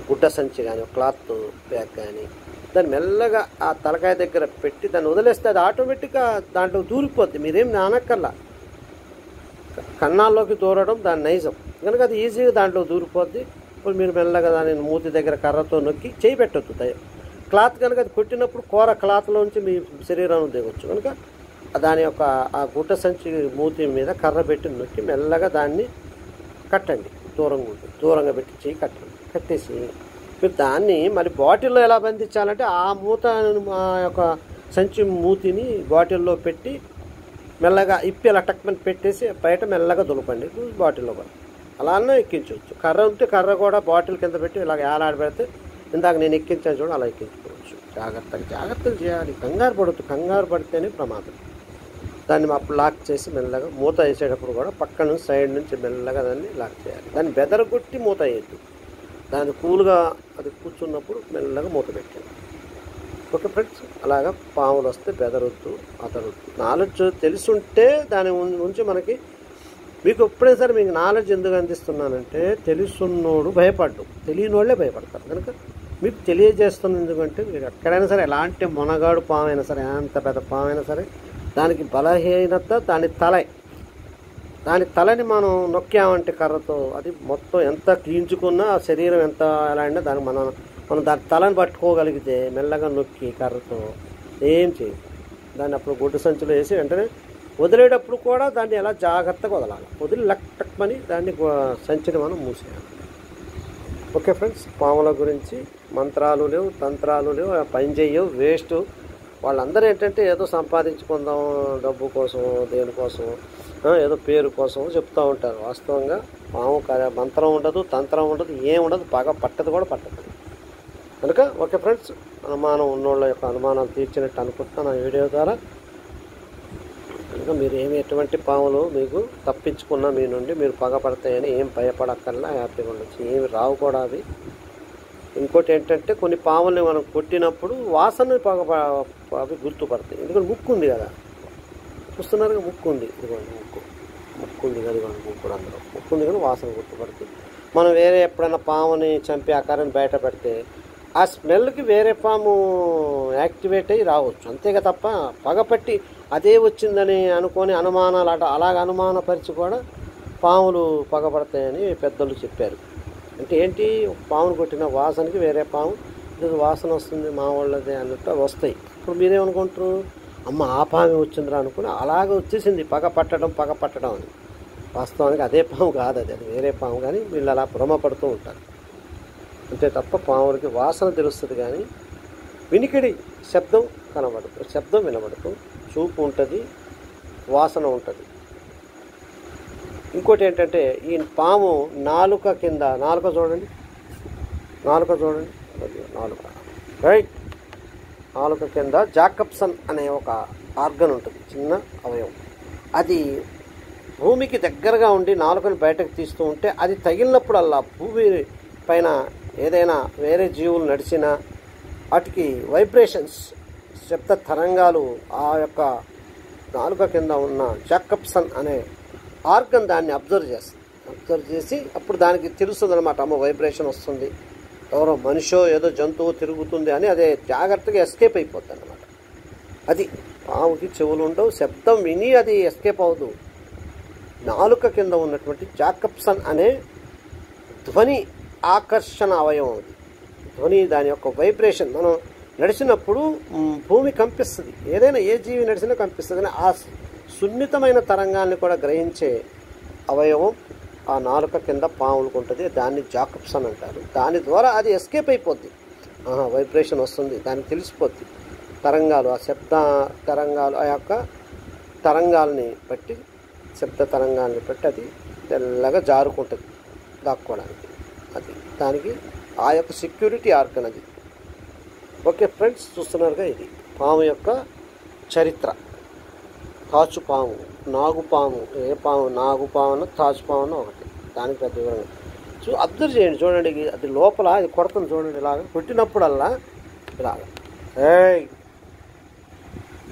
గుడ్డ సంచి కానీ, ఒక క్లాత్ బ్యాగ్ కానీ దాన్ని మెల్లగా ఆ తలకాయ దగ్గర పెట్టి దాన్ని వదిలేస్తే అది ఆటోమేటిక్గా దాంట్లో దూరిపోద్ది. మీరేం నానక్కర్లా. కన్నాల్లోకి దూరడం దాని నైజం కనుక అది ఈజీగా దాంట్లో దూరిపోద్ది. ఇప్పుడు మీరు మెల్లగా దాని మూతి దగ్గర కర్రతో నొక్కి చేయి పెట్టొద్దు. క్లాత్ కనుక అది కొట్టినప్పుడు కూర క్లాత్లోంచి మీ శరీరం దిగొచ్చు. కనుక దాని యొక్క ఆ గుడ్డ సంచి మూతి మీద కర్ర పెట్టి నొక్కి మెల్లగా దాన్ని కట్టండి. దూరంగా పెట్టి చేయి కట్టండి. కట్టేసి మీరు దాన్ని మరి బాటిల్లో ఎలా బంధించాలంటే ఆ మూత, ఆ యొక్క సంచి మూతిని బాటిల్లో పెట్టి మెల్లగా ఇప్పి అలా టక్మని పెట్టేసి బయట మెల్లగా దులపండి. బాటిల్లో కూడా అలానే ఎక్కించవచ్చు. కర్ర ఉంటే కర్ర కూడా బాటిల్ కింద పెట్టి ఇలాగ ఏలాడి పెడితే ఇందాక నేను ఎక్కించాను చూడండి, అలా ఎక్కించుకోవచ్చు. జాగ్రత్తలు చేయాలి. కంగారు పడద్దు. కంగారు పడితేనే ప్రమాదం. దాన్ని అప్పుడు లాక్ చేసి మెల్లగా మూత వేసేటప్పుడు కూడా పక్క నుంచి సైడ్ నుంచి మెల్లగా దాన్ని లాక్ చేయాలి. దాన్ని బెదరగొట్టి మూత వేయద్దు. దాన్ని కూల్గా అది కూర్చున్నప్పుడు మెల్లగా మూత పెట్టండి. ఓకే ఫ్రెండ్స్, అలాగా పాములు వస్తే బెదరొద్దు, అదరొద్దు. నాలెడ్జ్ తెలుసుంటే దాని నుంచి మనకి, మీకు ఎప్పుడైనా సరే మీకు నాలెడ్జ్ ఎందుకు అందిస్తున్నానంటే తెలుసున్నోడు భయపడ్డు, తెలియని వాళ్ళే భయపడతారు. కనుక మీకు తెలియజేస్తున్న ఎందుకంటే మీరు ఎక్కడైనా సరే ఎలాంటి మొనగాడు పామైనా సరే, ఎంత పెద్ద పామైనా సరే దానికి బలహీనత దాని తలని మనం నొక్కామంటే కర్రతో అది మొత్తం ఎంత క్లీంచుకున్నా ఆ శరీరం ఎంత ఎలా అయినా దానికి మనం దాని తలని పట్టుకోగలిగితే మెల్లగా నొక్కి కర్రతో ఏం చేయదు. దాన్ని అప్పుడు గుడ్డ సంచిలో వేసి వెంటనే వదిలేటప్పుడు కూడా దాన్ని ఎలా జాగ్రత్తగా వదలాలి. వదిలి లక్టక్మని దాన్ని సంచిని మనం మూసేయాలి. ఓకే ఫ్రెండ్స్, పాముల గురించి మంత్రాలు లేవు, తంత్రాలు లేవు, పని చేయవు, వేస్ట్. వాళ్ళందరూ ఏంటంటే ఏదో సంపాదించుకుందాం, డబ్బు కోసం, దేనికోసం, ఏదో పేరు కోసం చెప్తూ ఉంటారు. వాస్తవంగా పాము మంత్రం ఉండదు, తంత్రం ఉండదు, ఏం ఉండదు, బాగా పట్టదు కూడా పట్టదు. కనుక ఓకే ఫ్రెండ్స్, అనుమానం ఉన్నోళ్ళ యొక్క అనుమానాలు తీర్చినట్టు అనుకుంటున్నాను ఈ వీడియో ద్వారా. కనుక మీరు ఎటువంటి పాములు మీకు తప్పించుకున్నా మీ నుండి మీరు పగపడతాయని ఏం భయపడక్కర్లా, హ్యాపీగా ఉండొచ్చు. ఏమి రావు కూడా అవి. ఇంకోటి ఏంటంటే కొన్ని పాముల్ని మనం కొట్టినప్పుడు వాసన అవి గుర్తుపడతాయి. ఎందుకంటే ముక్కు ఉంది కదా, చూస్తున్నారుగా, ముక్కు ఉంది, ఇదిగోండి ముక్కు ఉంది కదా, ఇదిగోండి ముక్కు కూడా, అందులో ముక్కు ఉంది కానీ వాసన గుర్తుపడుతుంది. మనం వేరే ఎప్పుడైనా పాముని చంపి ఆకారాన్ని బయట పెడితే ఆ స్మెల్కి వేరే పాము యాక్టివేట్ అయ్యి రావచ్చు, అంతేగా తప్ప పగపట్టి అదే వచ్చిందని అనుకొని అనుమానాలు అలాగ అనుమానపరిచి కూడా పాములు పగపడతాయని పెద్దలు చెప్పారు. అంటే ఏంటి, పామును కొట్టిన వాసనకి వేరే పాము ఇది వాసన వస్తుంది మా వాళ్ళదే అన్నట్టు వస్తాయి. ఇప్పుడు మీరేమనుకుంటారు, అమ్మ ఆ పాము వచ్చిందిరా అనుకుని అలాగే వచ్చేసింది పగ పట్టడం అని. వాస్తవానికి అదే పాము కాదు, అది వేరే పాము. కానీ వీళ్ళు అలా భ్రమపడుతూ ఉంటారు అంతే తప్ప పాములకి వాసన తెలుస్తుంది కానీ వినికిడి శబ్దం కనబడదు, శబ్దం వినబడదు, చూపు ఉంటుంది, వాసన ఉంటుంది. ఇంకోటి ఏంటంటే ఈ పాము నాలుక కింద, నాలుక చూడండి రైట్, నాలుక కింద జాకబ్సన్ అనే ఒక ఆర్గన్ ఉంటుంది, చిన్న అవయవం. అది భూమికి దగ్గరగా ఉండి నాలుకను బయటకు తీస్తూ ఉంటే అది తగిలినప్పుడల్లా భూమి పైన ఏదైనా వేరే జీవులు నడిచినా వాటికి వైబ్రేషన్స్, శబ్ద తరంగాలు ఆ యొక్క నాలుక కింద ఉన్న జాకబ్సన్ అనే ఆర్గన్ దాన్ని అబ్జర్వ్ చేసి అప్పుడు దానికి తెలుస్తుంది అనమాట, అమ్మ వైబ్రేషన్ వస్తుంది, ఎవరో మనిషో ఏదో జంతువు తిరుగుతుంది అని అదే జాగ్రత్తగా ఎస్కేప్ అయిపోతుంది అనమాట. అది పాముకి చెవులు ఉండవు, శబ్దం విని అది ఎస్కేప్ అవ్వదు. నాలుక కింద ఉన్నటువంటి జాకబ్సన్ అనే ధ్వని ఆకర్షణ అవయవం, అది ధ్వని, దాని యొక్క వైబ్రేషన్. మనం నడిచినప్పుడు భూమి కంపిస్తుంది, ఏదైనా ఏ జీవి నడిచినా కంపిస్తుంది. కానీ ఆ సున్నితమైన తరంగాల్ని కూడా గ్రహించే అవయవం ఆ నాలుక కింద పాములకు ఉంటుంది, దాన్ని జాకబ్సన్ అంటారు. దాని ద్వారా అది ఎస్కేప్ అయిపోద్ది, వైబ్రేషన్ వస్తుంది, దానికి తెలిసిపోద్ది. తరంగాలు, ఆ శబ్ద తరంగాలు, ఆ యొక్క తరంగాల్ని బట్టి శబ్ద తరంగాన్ని పెట్టి అది తెల్లగా జారుకుంటుంది దాక్కోవడానికి. అది దానికి ఆ యొక్క సెక్యూరిటీ ఆర్గన్ అది. ఓకే ఫ్రెండ్స్, చూస్తున్నారుగా ఇది పాము యొక్క చరిత్ర. తాచుపాము, నాగుపాము, ఏ పాము నాగుపాము తాచుపాము ఒకటి, దానికి పెద్ద వివరణ అబ్జర్వ్ చేయండి. చూడండి అది లోపల అది కొడుతుంది చూడండి, ఇలాగ కొట్టినప్పుడల్లా ఇలాగ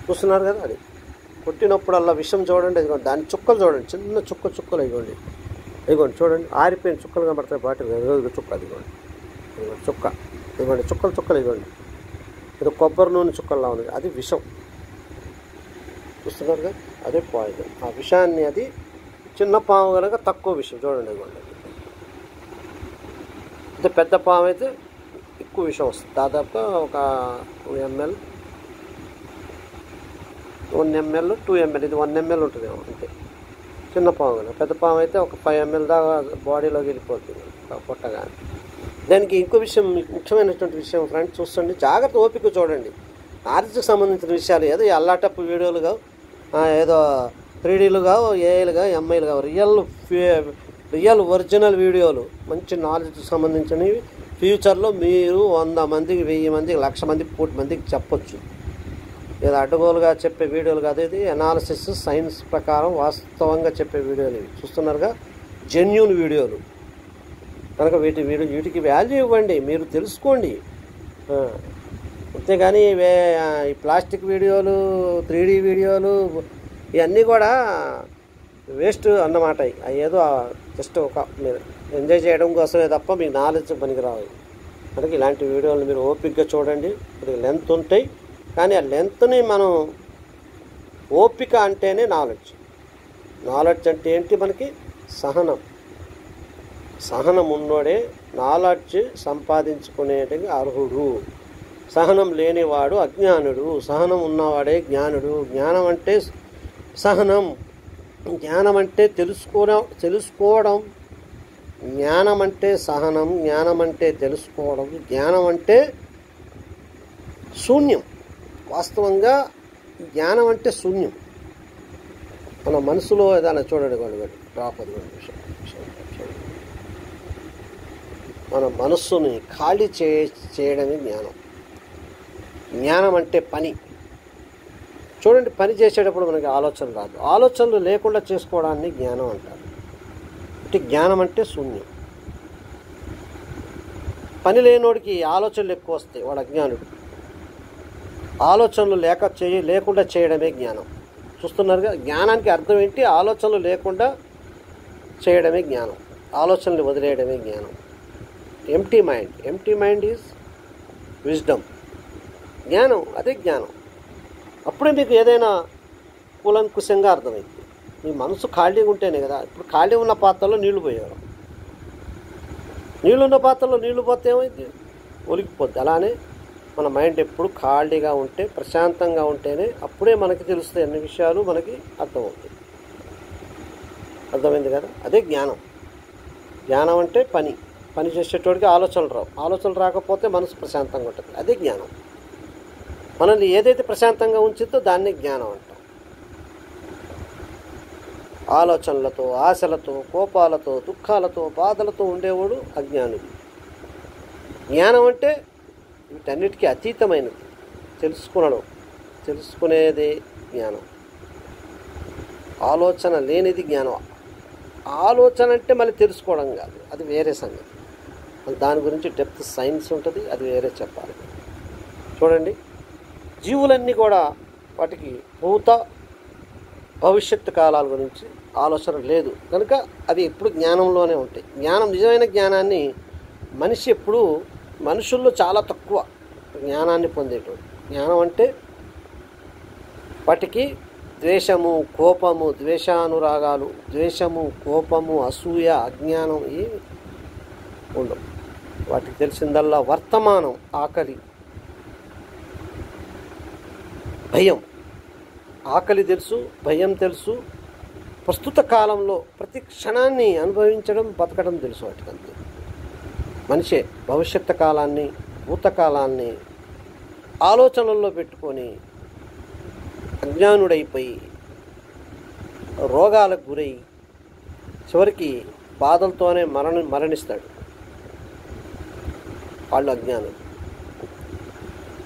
చూస్తున్నారు కదా, అది కొట్టినప్పుడల్లా విషం చూడండి. ఇదిగోండి దాని చుక్కలు చూడండి, చిన్న చుక్కలు ఇవ్వండి, ఇదిగోండి చూడండి ఆరిపోయిన చుక్కలు కనబడతాయి బాటిల్ చుక్క, అదిగోండి ఇదిగోండి చుక్క, ఇదిగోండి చుక్కలు ఇవ్వండి. ఇది కొబ్బరి నూనె చుక్కల్లా ఉంది, అది విషం. చూస్తున్నారుగా, అదే పాయిజన్. ఆ విషాన్ని అది చిన్న పాము కనుక తక్కువ విషం చూడండి, ఇవ్వండి. అంటే పెద్ద పాము అయితే ఎక్కువ విషం వస్తుంది, దాదాపుగా ఒక 1 ml 2 ml, ఇది 1 ml ఉంటుందేమో అంతే చిన్న పాము కనుక. పెద్ద పాము అయితే ఒక 5 ml దాకా బాడీలోకి వెళ్ళిపోతుంది కొట్టగానే. దానికి ఇంకో విషయం, ముఖ్యమైనటువంటి విషయం ఫ్రెండ్స్, చూడండి జాగ్రత్త, ఓపిక చూడండి. నాలెడ్జ్కి సంబంధించిన విషయాలు ఏదో అల్లాటప్పు వీడియోలుగా, ఏదో 3Dలుగా, ఏఐలుగా, ఎంఐలుగా, రియల్ ఒరిజినల్ వీడియోలు, మంచి నాలెడ్జ్కి సంబంధించినవి. ఫ్యూచర్లో మీరు 100 మందికి, 1000 మందికి, 1,00,000 మందికి, 1,00,00,000 మందికి చెప్పొచ్చు. ఏదో అడ్డగోలుగా చెప్పే వీడియోలు కాదు, ఇది అనాలిసిస్ సైన్స్ ప్రకారం వాస్తవంగా చెప్పే వీడియోలు ఇవి. చూస్తున్నారుగా, జెన్యూన్ వీడియోలు కనుక వీటికి వాల్యూ ఇవ్వండి, మీరు తెలుసుకోండి. అంతేగాని ఈ ప్లాస్టిక్ వీడియోలు, 3D వీడియోలు ఇవన్నీ కూడా వేస్ట్ అన్నమాట. అవి ఏదో జస్ట్ ఒక మీరు ఎంజాయ్ చేయడం కోసమే తప్ప మీకు నాలెడ్జ్ పనికిరావు. కనుక ఇలాంటి వీడియోలు మీరు ఓపికగా చూడండి. ఇది లెంత్ ఉంటాయి, కానీ ఆ లెంత్ని మనం ఓపిక అంటేనే నాలెడ్జ్. నాలెడ్జ్ అంటే ఏంటి? మనకి సహనం ఉన్నోడే నాలెడ్జ్ సంపాదించుకునేటికి అర్హుడు. సహనం లేనివాడు అజ్ఞానుడు, సహనం ఉన్నవాడే జ్ఞానుడు. జ్ఞానం అంటే సహనం, జ్ఞానం అంటే తెలుసుకోవడం, జ్ఞానం అంటే సహనం, జ్ఞానం అంటే తెలుసుకోవడం, జ్ఞానం అంటే శూన్యం. వాస్తవంగా జ్ఞానం అంటే శూన్యం. మన మనసులో ఏదైనా చూడండి, డ్రాప్ అది విషయం. మన మనస్సుని ఖాళీ చేయడమే జ్ఞానం. జ్ఞానం అంటే పని. చూడండి, పని చేసేటప్పుడు మనకి ఆలోచన రాదు. ఆలోచనలు లేకుండా చేసుకోవడాన్ని జ్ఞానం అంటారు. అంటే జ్ఞానం అంటే శూన్యం. పని లేనోడికి ఆలోచనలు ఎక్కువ వస్తాయి, వాడు అజ్ఞానుడు. ఆలోచనలు లేకుండా చేయడమే జ్ఞానం. చూస్తున్నారుగా, జ్ఞానానికి అర్థం ఏంటి? ఆలోచనలు లేకుండా చేయడమే జ్ఞానం, ఆలోచనలు వదిలేయడమే జ్ఞానం. Empty mind is wisdom. జ్ఞానం అదే జ్ఞానం. అప్పుడే మీకు ఏదైనా కూలంకుశంగా అర్థమైంది. మీ మనసు ఖాళీగా ఉంటేనే కదా. ఇప్పుడు ఖాళీ ఉన్న పాత్రలో నీళ్లు పోయేవారు, నీళ్ళున్న పాత్రలో నీళ్లు పోతే ఏమైంది? ఒలికిపోద్ది. అలానే మన మైండ్ ఎప్పుడు ఖాళీగా ఉంటే, ప్రశాంతంగా ఉంటేనే అప్పుడే మనకి తెలుస్తాయి, అన్ని విషయాలు మనకి అర్థమవుతాయి. అర్థమైంది కదా? అదే జ్ఞానం. జ్ఞానం అంటే పని చేసేటోడికి ఆలోచనలు రావు. ఆలోచనలు రాకపోతే మనసు ప్రశాంతంగా ఉంటుంది. అదే జ్ఞానం. మనల్ని ఏదైతే ప్రశాంతంగా ఉంచుతో దాన్ని జ్ఞానం అంటాం. ఆలోచనలతో, ఆశలతో, కోపాలతో, దుఃఖాలతో, బాధలతో ఉండేవాడు అజ్ఞానుడు. జ్ఞానం అంటే వీటన్నిటికీ అతీతమైనది, తెలుసుకునేదే జ్ఞానం. ఆలోచన లేనిది జ్ఞానం. ఆలోచన అంటే మళ్ళీ తెలుసుకోవడం కాదు, అది వేరే సంగతి. దాని గురించి డెప్త్ సైన్స్ ఉంటుంది, అది వేరే చెప్పాలి. చూడండి, జీవులన్నీ కూడా వాటికి భవిష్యత్తు కాలాల గురించి ఆలోచన లేదు కనుక అవి ఎప్పుడు జ్ఞానంలోనే ఉంటాయి. నిజమైన జ్ఞానాన్ని మనుషుల్లో చాలా తక్కువ జ్ఞానాన్ని పొందేటోడు. జ్ఞానం అంటే వాటికి ద్వేషము, కోపము, ద్వేషానురాగాలు, ద్వేషము, కోపము, అసూయ, అజ్ఞానం ఏమి ఉండవు. వాటికి తెలిసిందల్లా వర్తమానం, ఆకలి, భయం. ఆకలి తెలుసు, భయం తెలుసు, ప్రస్తుత కాలంలో ప్రతి క్షణాన్ని అనుభవించడం, బతకడం తెలుసు వాటికంతే. మనిషే భవిష్యత్తు కాలాన్ని, భూతకాలాన్ని ఆలోచనల్లో పెట్టుకొని అజ్ఞానుడైపోయి రోగాలకు గురై చివరికి బాధలతోనే మరణిస్తాడు. వాళ్ళు అజ్ఞానం.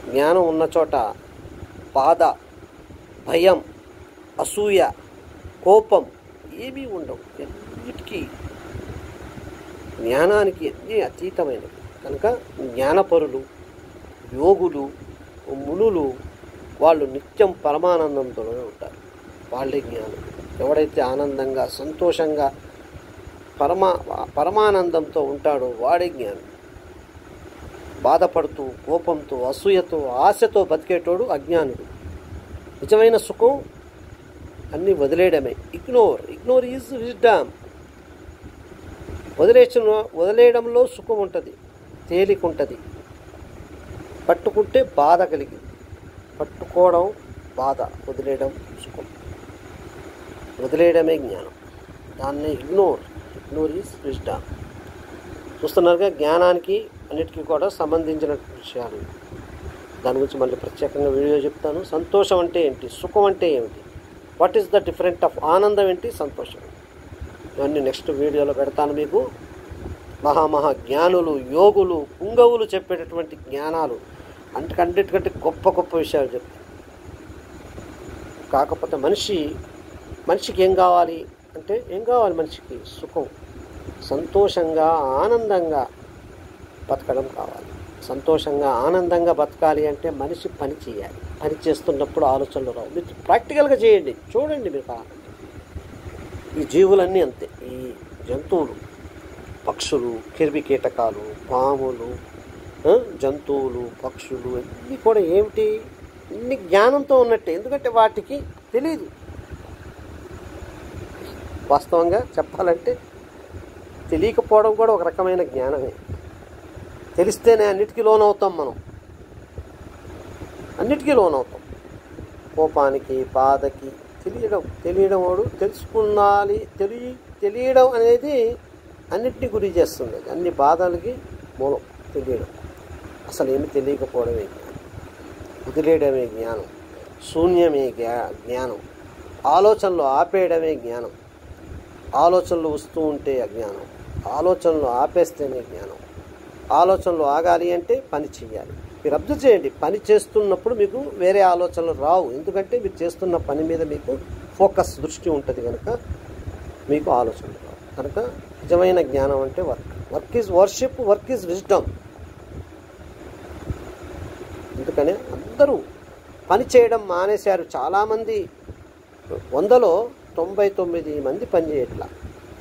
జ్ఞానం ఉన్న చోట బాధ, భయం, అసూయ, కోపం ఏమీ ఉండవు. ఎన్నిటికీ జ్ఞానానికి అన్నీ అతీతమైనవి. కనుక జ్ఞానపరులు, యోగులు, మునులు వాళ్ళు నిత్యం పరమానందంతోనే ఉంటారు. వాళ్ళే జ్ఞానం. ఎవడైతే ఆనందంగా, సంతోషంగా, పరమానందంతో ఉంటాడో వాడే జ్ఞానం. బాధపడుతూ, కోపంతో, అసూయతో, ఆశతో బతికేటోడు అజ్ఞానుడు. నిజమైన సుఖం అన్నీ వదిలేయడమే. Ignore is wisdom. వదిలేయడంలో సుఖం ఉంటుంది, తేలిక ఉంటుంది. పట్టుకుంటే బాధ కలిగింది. పట్టుకోవడం బాధ, వదిలేయడం సుఖం. వదిలేయడమే జ్ఞానం. దాన్ని ఇగ్నోర్ ఈజ్ విజ్డమ్. చూస్తున్నారుగా, జ్ఞానానికి అన్నిటికీ కూడా సంబంధించిన విషయాలు. దాని గురించి మళ్ళీ ప్రత్యేకంగా వీడియో చెప్తాను. సంతోషం అంటే ఏంటి, సుఖం అంటే ఏమిటి, what is the different of ఆనందం ఏంటి, సంతోషం. ఇవన్నీ నెక్స్ట్ వీడియోలో పెడతాను మీకు. మహా జ్ఞానులు, యోగులు, పుంగవులు చెప్పేటటువంటి జ్ఞానాలు అన్నిటికంటే గొప్ప విషయాలు చెప్తారు. కాకపోతే మనిషికి ఏం కావాలి అంటే, ఏం కావాలి మనిషికి? సుఖం, సంతోషంగా, ఆనందంగా బతకడం కావాలి. సంతోషంగా, ఆనందంగా బతకాలి అంటే మనిషి పని చేయాలి. పని చేస్తున్నప్పుడు ఆలోచనలు రావు. మీరు ప్రాక్టికల్గా చేయండి, చూడండి. మీరు ఈ జీవులన్నీ అంతే. ఈ జంతువులు, పక్షులు, కిర్బికీటకాలు, పాములు, జంతువులు, పక్షులు ఇవన్నీ కూడా ఏమిటి? ఇన్ని జ్ఞానంతో ఉన్నట్టే. ఎందుకంటే వాటికి తెలియదు. వాస్తవంగా చెప్పాలంటే తెలియకపోవడం కూడా ఒక రకమైన జ్ఞానమే. తెలిస్తేనే అన్నిటికీ లోనవుతాం. మనం అన్నిటికీ లోనవుతాం. కోపానికి, బాధకి. తెలియడం వాడు తెలుసుకున్నాలి. తెలియడం అనేది అన్నిటినీ గురి చేస్తుంది. అన్ని బాధలకి మూలం తెలియడం. అసలు ఏమి తెలియకపోవడమే జ్ఞానం. వదిలేయడమే జ్ఞానం. శూన్యమే జ్ఞానం. ఆలోచనలు ఆపేయడమే జ్ఞానం. ఆలోచనలు వస్తూ ఉంటే అజ్ఞానం. ఆలోచనలు ఆపేస్తేనే జ్ఞానం. ఆలోచనలు ఆగాలి అంటే పని చేయాలి. మీరు అబ్జర్వ్ చేయండి, పని చేస్తున్నప్పుడు మీకు వేరే ఆలోచనలు రావు. ఎందుకంటే మీరు చేస్తున్న పని మీద మీకు ఫోకస్, దృష్టి ఉంటుంది కనుక మీకు ఆలోచనలు రావు. కనుక నిజమైన జ్ఞానం అంటే work is worship, work is wisdom. అందుకనే అందరూ పని చేయడం మానేశారు. చాలామంది 100లో 99 మంది పని చేయట్లా.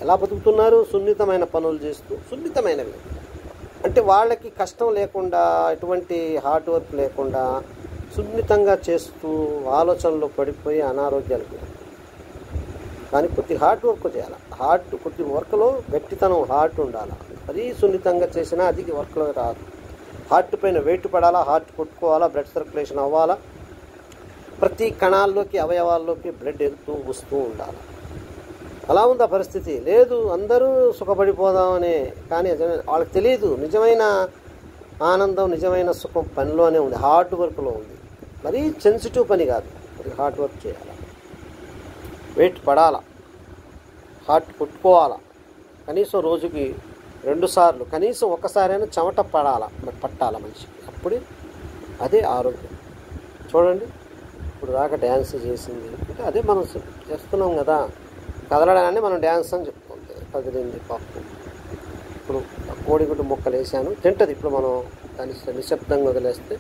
ఎలా బతుకుతున్నారు? సున్నితమైన పనులు చేస్తూ. సున్నితమైనవి అంటే వాళ్ళకి కష్టం లేకుండా, ఎటువంటి హార్డ్ వర్క్ లేకుండా సున్నితంగా చేస్తూ ఆలోచనలో పడిపోయి అనారోగ్యాలకు. కానీ కొద్ది హార్డ్ వర్క్ చేయాలి. కొద్ది వర్క్లో గట్టితనం, హార్ట్ ఉండాలి. మరీ సున్నితంగా చేసినా అది వర్క్లో రాదు. హార్ట్ పైన వెయిట్ పడాలా, హార్ట్ కొట్టుకోవాలా, బ్లడ్ సర్క్యులేషన్ అవ్వాలా, ప్రతి కణాల్లోకి, అవయవాల్లోకి బ్లడ్ ఎగుతూ వస్తూ ఉండాలి. అలా ఉంది ఆ పరిస్థితి. లేదు, అందరూ సుఖపడిపోదామనే. కానీ వాళ్ళకి తెలియదు నిజమైన ఆనందం, నిజమైన సుఖం పనిలోనే ఉంది, హార్డ్ వర్క్లో ఉంది. మరీ సెన్సిటివ్ పని కాదు, మరి హార్డ్ వర్క్ చేయాలి, వెయిట్ పడాలా, హార్ట్ కొట్టుకోవాలా. కనీసం రోజుకి 2 సార్లు, కనీసం ఒక్కసారైనా చెమట పట్టాల మనిషికి. అప్పుడే అదే ఆరోగ్యం. చూడండి, ఇప్పుడు దాకా డ్యాన్స్ చేసింది అంటే అదే మనం చేస్తున్నాం కదా. కదలడాన్ని మనం డ్యాన్స్ అని చెప్తాం. కదిలింది పాపం. ఇప్పుడు కోడిగుడ్డు ముక్కలు వేసాను, తింటుంది. ఇప్పుడు మనం దాన్ని నిశ్శబ్దంగా వదిలేస్తే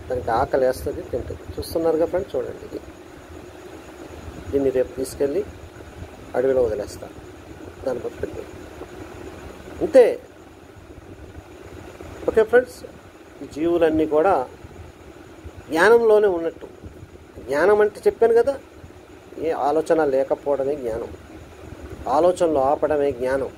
దానికి ఆకలి వేస్తుంది, తింటుంది. చూస్తున్నారుగా ఫ్రెండ్స్, చూడండి. దీన్ని రేపు తీసుకెళ్ళి అడవిలో వదిలేస్తాను. దాన్ని బట్టి అంతే. ఓకే ఫ్రెండ్స్, ఈ జీవులన్నీ కూడా జ్ఞానంలోనే ఉన్నట్టు. జ్ఞానం అంటే చెప్పాను కదా, ఏ ఆలోచన లేకపోవడమే జ్ఞానం. ఆలోచనలు ఆపడమే జ్ఞానం.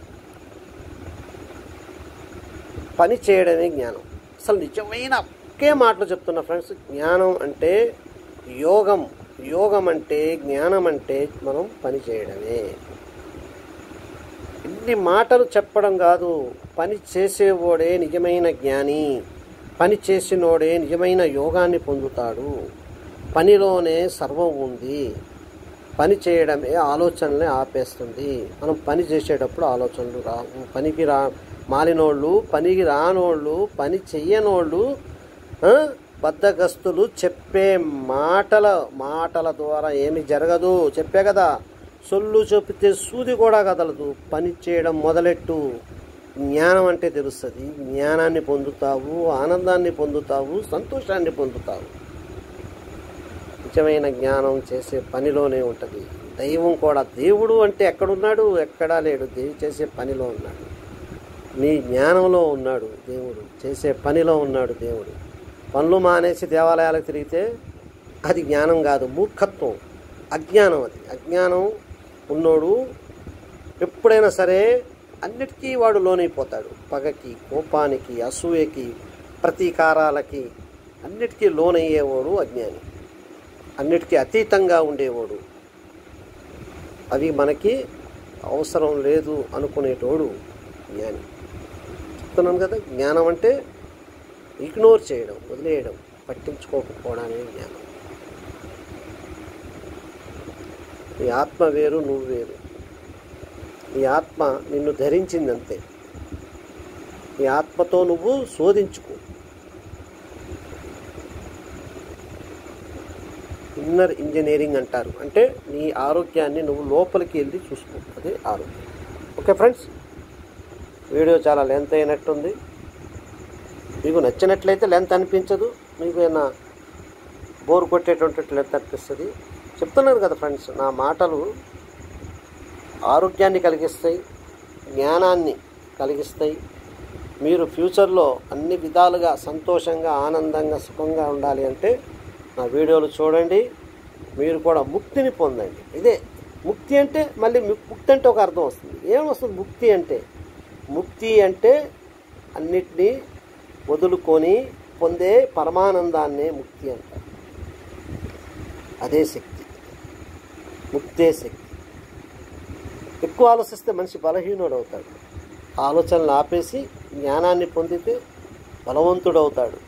పని చేయడమే జ్ఞానం. అసలు నిజమైన ఒకే మాటలు చెప్తున్నా ఫ్రెండ్స్. జ్ఞానం అంటే యోగం. యోగం అంటే, జ్ఞానం అంటే మనం పని చేయడమే. ఇన్ని మాటలు చెప్పడం కాదు. పని చేసేవాడే నిజమైన జ్ఞాని. పని చేసినోడే నిజమైన యోగాన్ని పొందుతాడు. పనిలోనే సర్వం ఉంది. పని చేయడమే ఆలోచనల్ని ఆపేస్తుంది. మనం పని చేసేటప్పుడు ఆలోచనలు రావు. పనికి మాలినోళ్ళు, పనికి రానోళ్ళు, పని చెయ్యనోళ్ళు, బద్ధకస్తులు చెప్పే మాటల ద్వారా ఏమి జరగదు. చెప్పే కదా, సొల్లు చెప్తే సూది కూడా కదలదు. పని చేయడం మొదలెట్టు. జ్ఞానం అంటే తెలుస్తుంది. జ్ఞానాన్ని పొందుతావు, ఆనందాన్ని పొందుతావు, సంతోషాన్ని పొందుతావు. నిజమైన జ్ఞానం చేసే పనిలోనే ఉంటుంది. దైవం కూడా, దేవుడు అంటే ఎక్కడున్నాడు? ఎక్కడా లేడు. చేసే పనిలో ఉన్నాడు. నీ జ్ఞానంలో ఉన్నాడు దేవుడు. చేసే పనిలో ఉన్నాడు దేవుడు. పనులు మానేసి దేవాలయాలకు తిరిగితే అది జ్ఞానం కాదు, మూర్ఖత్వం, అజ్ఞానం. అది అజ్ఞానం ఉన్నోడు ఎప్పుడైనా సరే అన్నిటికీ వాడు లోనైపోతాడు. పగకి, కోపానికి, అసూయకి, ప్రతీకారాలకి అన్నిటికీ లోనయ్యేవాడు అజ్ఞాని. అన్నిటికీ అతీతంగా ఉండేవాడు. అవి మనకి అవసరం లేదు అనుకునేటోడు జ్ఞాని. చెప్తున్నాను కదా, జ్ఞానం అంటే ఇగ్నోర్ చేయడం, వదిలేయడం, పట్టించుకోకపోవడమే జ్ఞానం. ఈ ఆత్మ వేరు, నువ్వు వేరు. ఈ ఆత్మ నిన్ను ధరించిందంతే. ఈ ఆత్మతో నువ్వు శోధించుకో. ఇన్నర్ ఇంజనీరింగ్ అంటారు. అంటే నీ ఆరోగ్యాన్ని నువ్వు లోపలికి వెళ్ళి చూసుకో. అదే ఆరోగ్యం. ఓకే ఫ్రెండ్స్, వీడియో చాలా లెంత్ అయినట్టుంది. మీకు నచ్చినట్లయితే లెంత్ అనిపించదు, మీకు ఏమైనా బోర్ కొట్టేటువంటి లెంత్ అనిపిస్తుంది. చెప్తున్నాను కదా ఫ్రెండ్స్, నా మాటలు ఆరోగ్యాన్ని కలిగిస్తాయి, జ్ఞానాన్ని కలిగిస్తాయి. మీరు ఫ్యూచర్లో అన్ని విధాలుగా సంతోషంగా, ఆనందంగా, సుఖంగా ఉండాలి అంటే నా వీడియోలు చూడండి. మీరు కూడా ముక్తిని పొందండి. ఇదే ముక్తి అంటే. మళ్ళీ ముక్తి అంటే ఒక అర్థం వస్తుంది. ఏమొస్తుంది ముక్తి అంటే? ముక్తి అంటే అన్నిటినీ వదులుకొని పొందే పరమానందాన్నే ముక్తి అంటారు. అదే శక్తి, ముక్తే శక్తి. ఎక్కువ ఆలోచిస్తే మనిషి బలహీనుడు అవుతాడు. ఆలోచనలు ఆపేసి జ్ఞానాన్ని పొందితే బలవంతుడవుతాడు,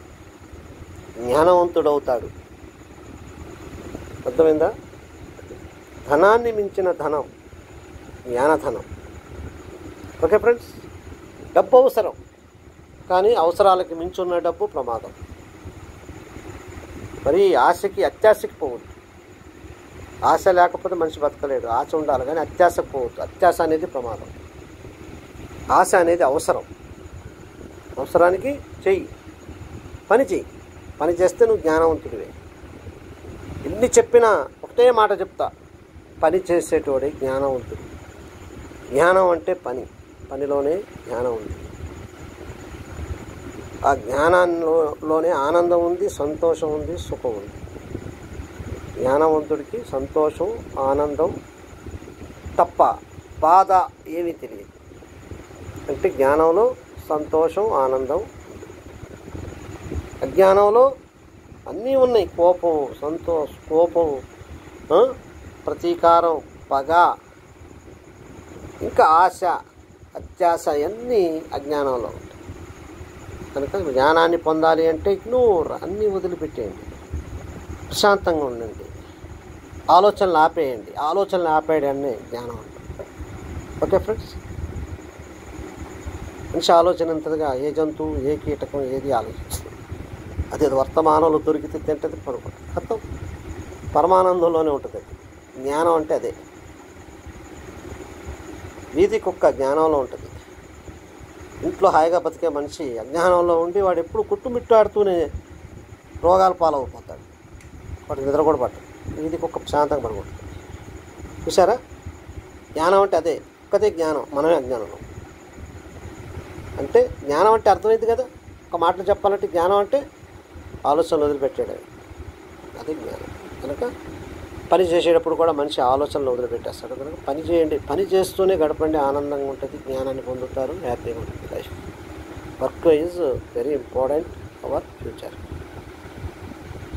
జ్ఞానవంతుడవుతాడు. అర్థమైందా? ధనాన్ని మించిన ధనం జ్ఞానధనం. ఓకే ఫ్రెండ్స్, డబ్బు అవసరం, కానీ అవసరాలకి మించున్న డబ్బు ప్రమాదం. మరి ఆశకి, అత్యాశకి పోవద్దు. ఆశ లేకపోతే మనిషి బతకలేడు. ఆశ ఉండాలి కానీ అత్యాశకు పోవద్దు. అత్యాశ అనేది ప్రమాదం. ఆశ అనేది అవసరం. అవసరానికి చెయ్యి, పని చెయ్యి. పని చేస్తే నువ్వు జ్ఞానవంతుడివే. ఎన్ని చెప్పినా ఒకటే మాట చెప్తా, పని చేసేటోడే జ్ఞానవంతుడు. జ్ఞానం అంటే పని, పనిలోనే జ్ఞానం ఉంది. ఆ జ్ఞానంలోనే ఆనందం ఉంది, సంతోషం ఉంది, సుఖం ఉంది. జ్ఞానవంతుడికి సంతోషం, ఆనందం తప్ప బాధ ఏమీ తెలియదు. అంటే జ్ఞానంలో సంతోషం, ఆనందం. అజ్ఞానంలో అన్నీ ఉన్నాయి. కోపం, ప్రతీకారం, పగ, ఇంకా ఆశ, అత్యాశ, అన్నీ అజ్ఞానంలో ఉంటాయి. కనుక జ్ఞానాన్ని పొందాలి అంటే ఇగ్నోర్, అన్నీ వదిలిపెట్టేయండి, ప్రశాంతంగా ఉండండి, ఆలోచనలు ఆపేయండి. ఆలోచనలు ఆపేయడాన్ని జ్ఞానం అంటారు. ఓకే ఫ్రెండ్స్, మనిషి ఆలోచన అంతగా ఏ జంతువు, ఏ కీటకం ఏది ఆలోచిస్తుంది. అదే వర్తమానంలో దొరికితే తింటది, పడుకుంటుంది, అర్థం పరమానందంలోనే ఉంటుంది. అది జ్ఞానం అంటే అదే. వీధి కుక్క జ్ఞానంలో ఉంటుంది. ఇంట్లో హాయిగా బతికే మనిషి అజ్ఞానంలో ఉండి వాడు ఎప్పుడు కుట్టుమిట్టాడుతూనే రోగాలు పాలవుపోతాడు. వాడు నిద్ర కూడా పట్టదు. వీధి కుక్క ప్రశాంతంగా పడుకుంటుంది. చూసారా? జ్ఞానం అంటే అదే. ఒక్కదే జ్ఞానం, మనమే అజ్ఞానంలో. అంటే జ్ఞానం అంటే అర్థమైంది కదా. ఒక మాటలు చెప్పాలంటే జ్ఞానం అంటే ఆలోచనలు వదిలిపెట్టాడు, అది జ్ఞానం. కనుక పని చేసేటప్పుడు కూడా మనిషి ఆలోచనలు వదిలిపెట్టేస్తాడు. కనుక పని చేయండి, పని చేస్తూనే గడపండి, ఆనందంగా ఉంటుంది, జ్ఞానాన్ని పొందుతారు, హ్యాపీగా ఉంటుంది life. Work is very important our future.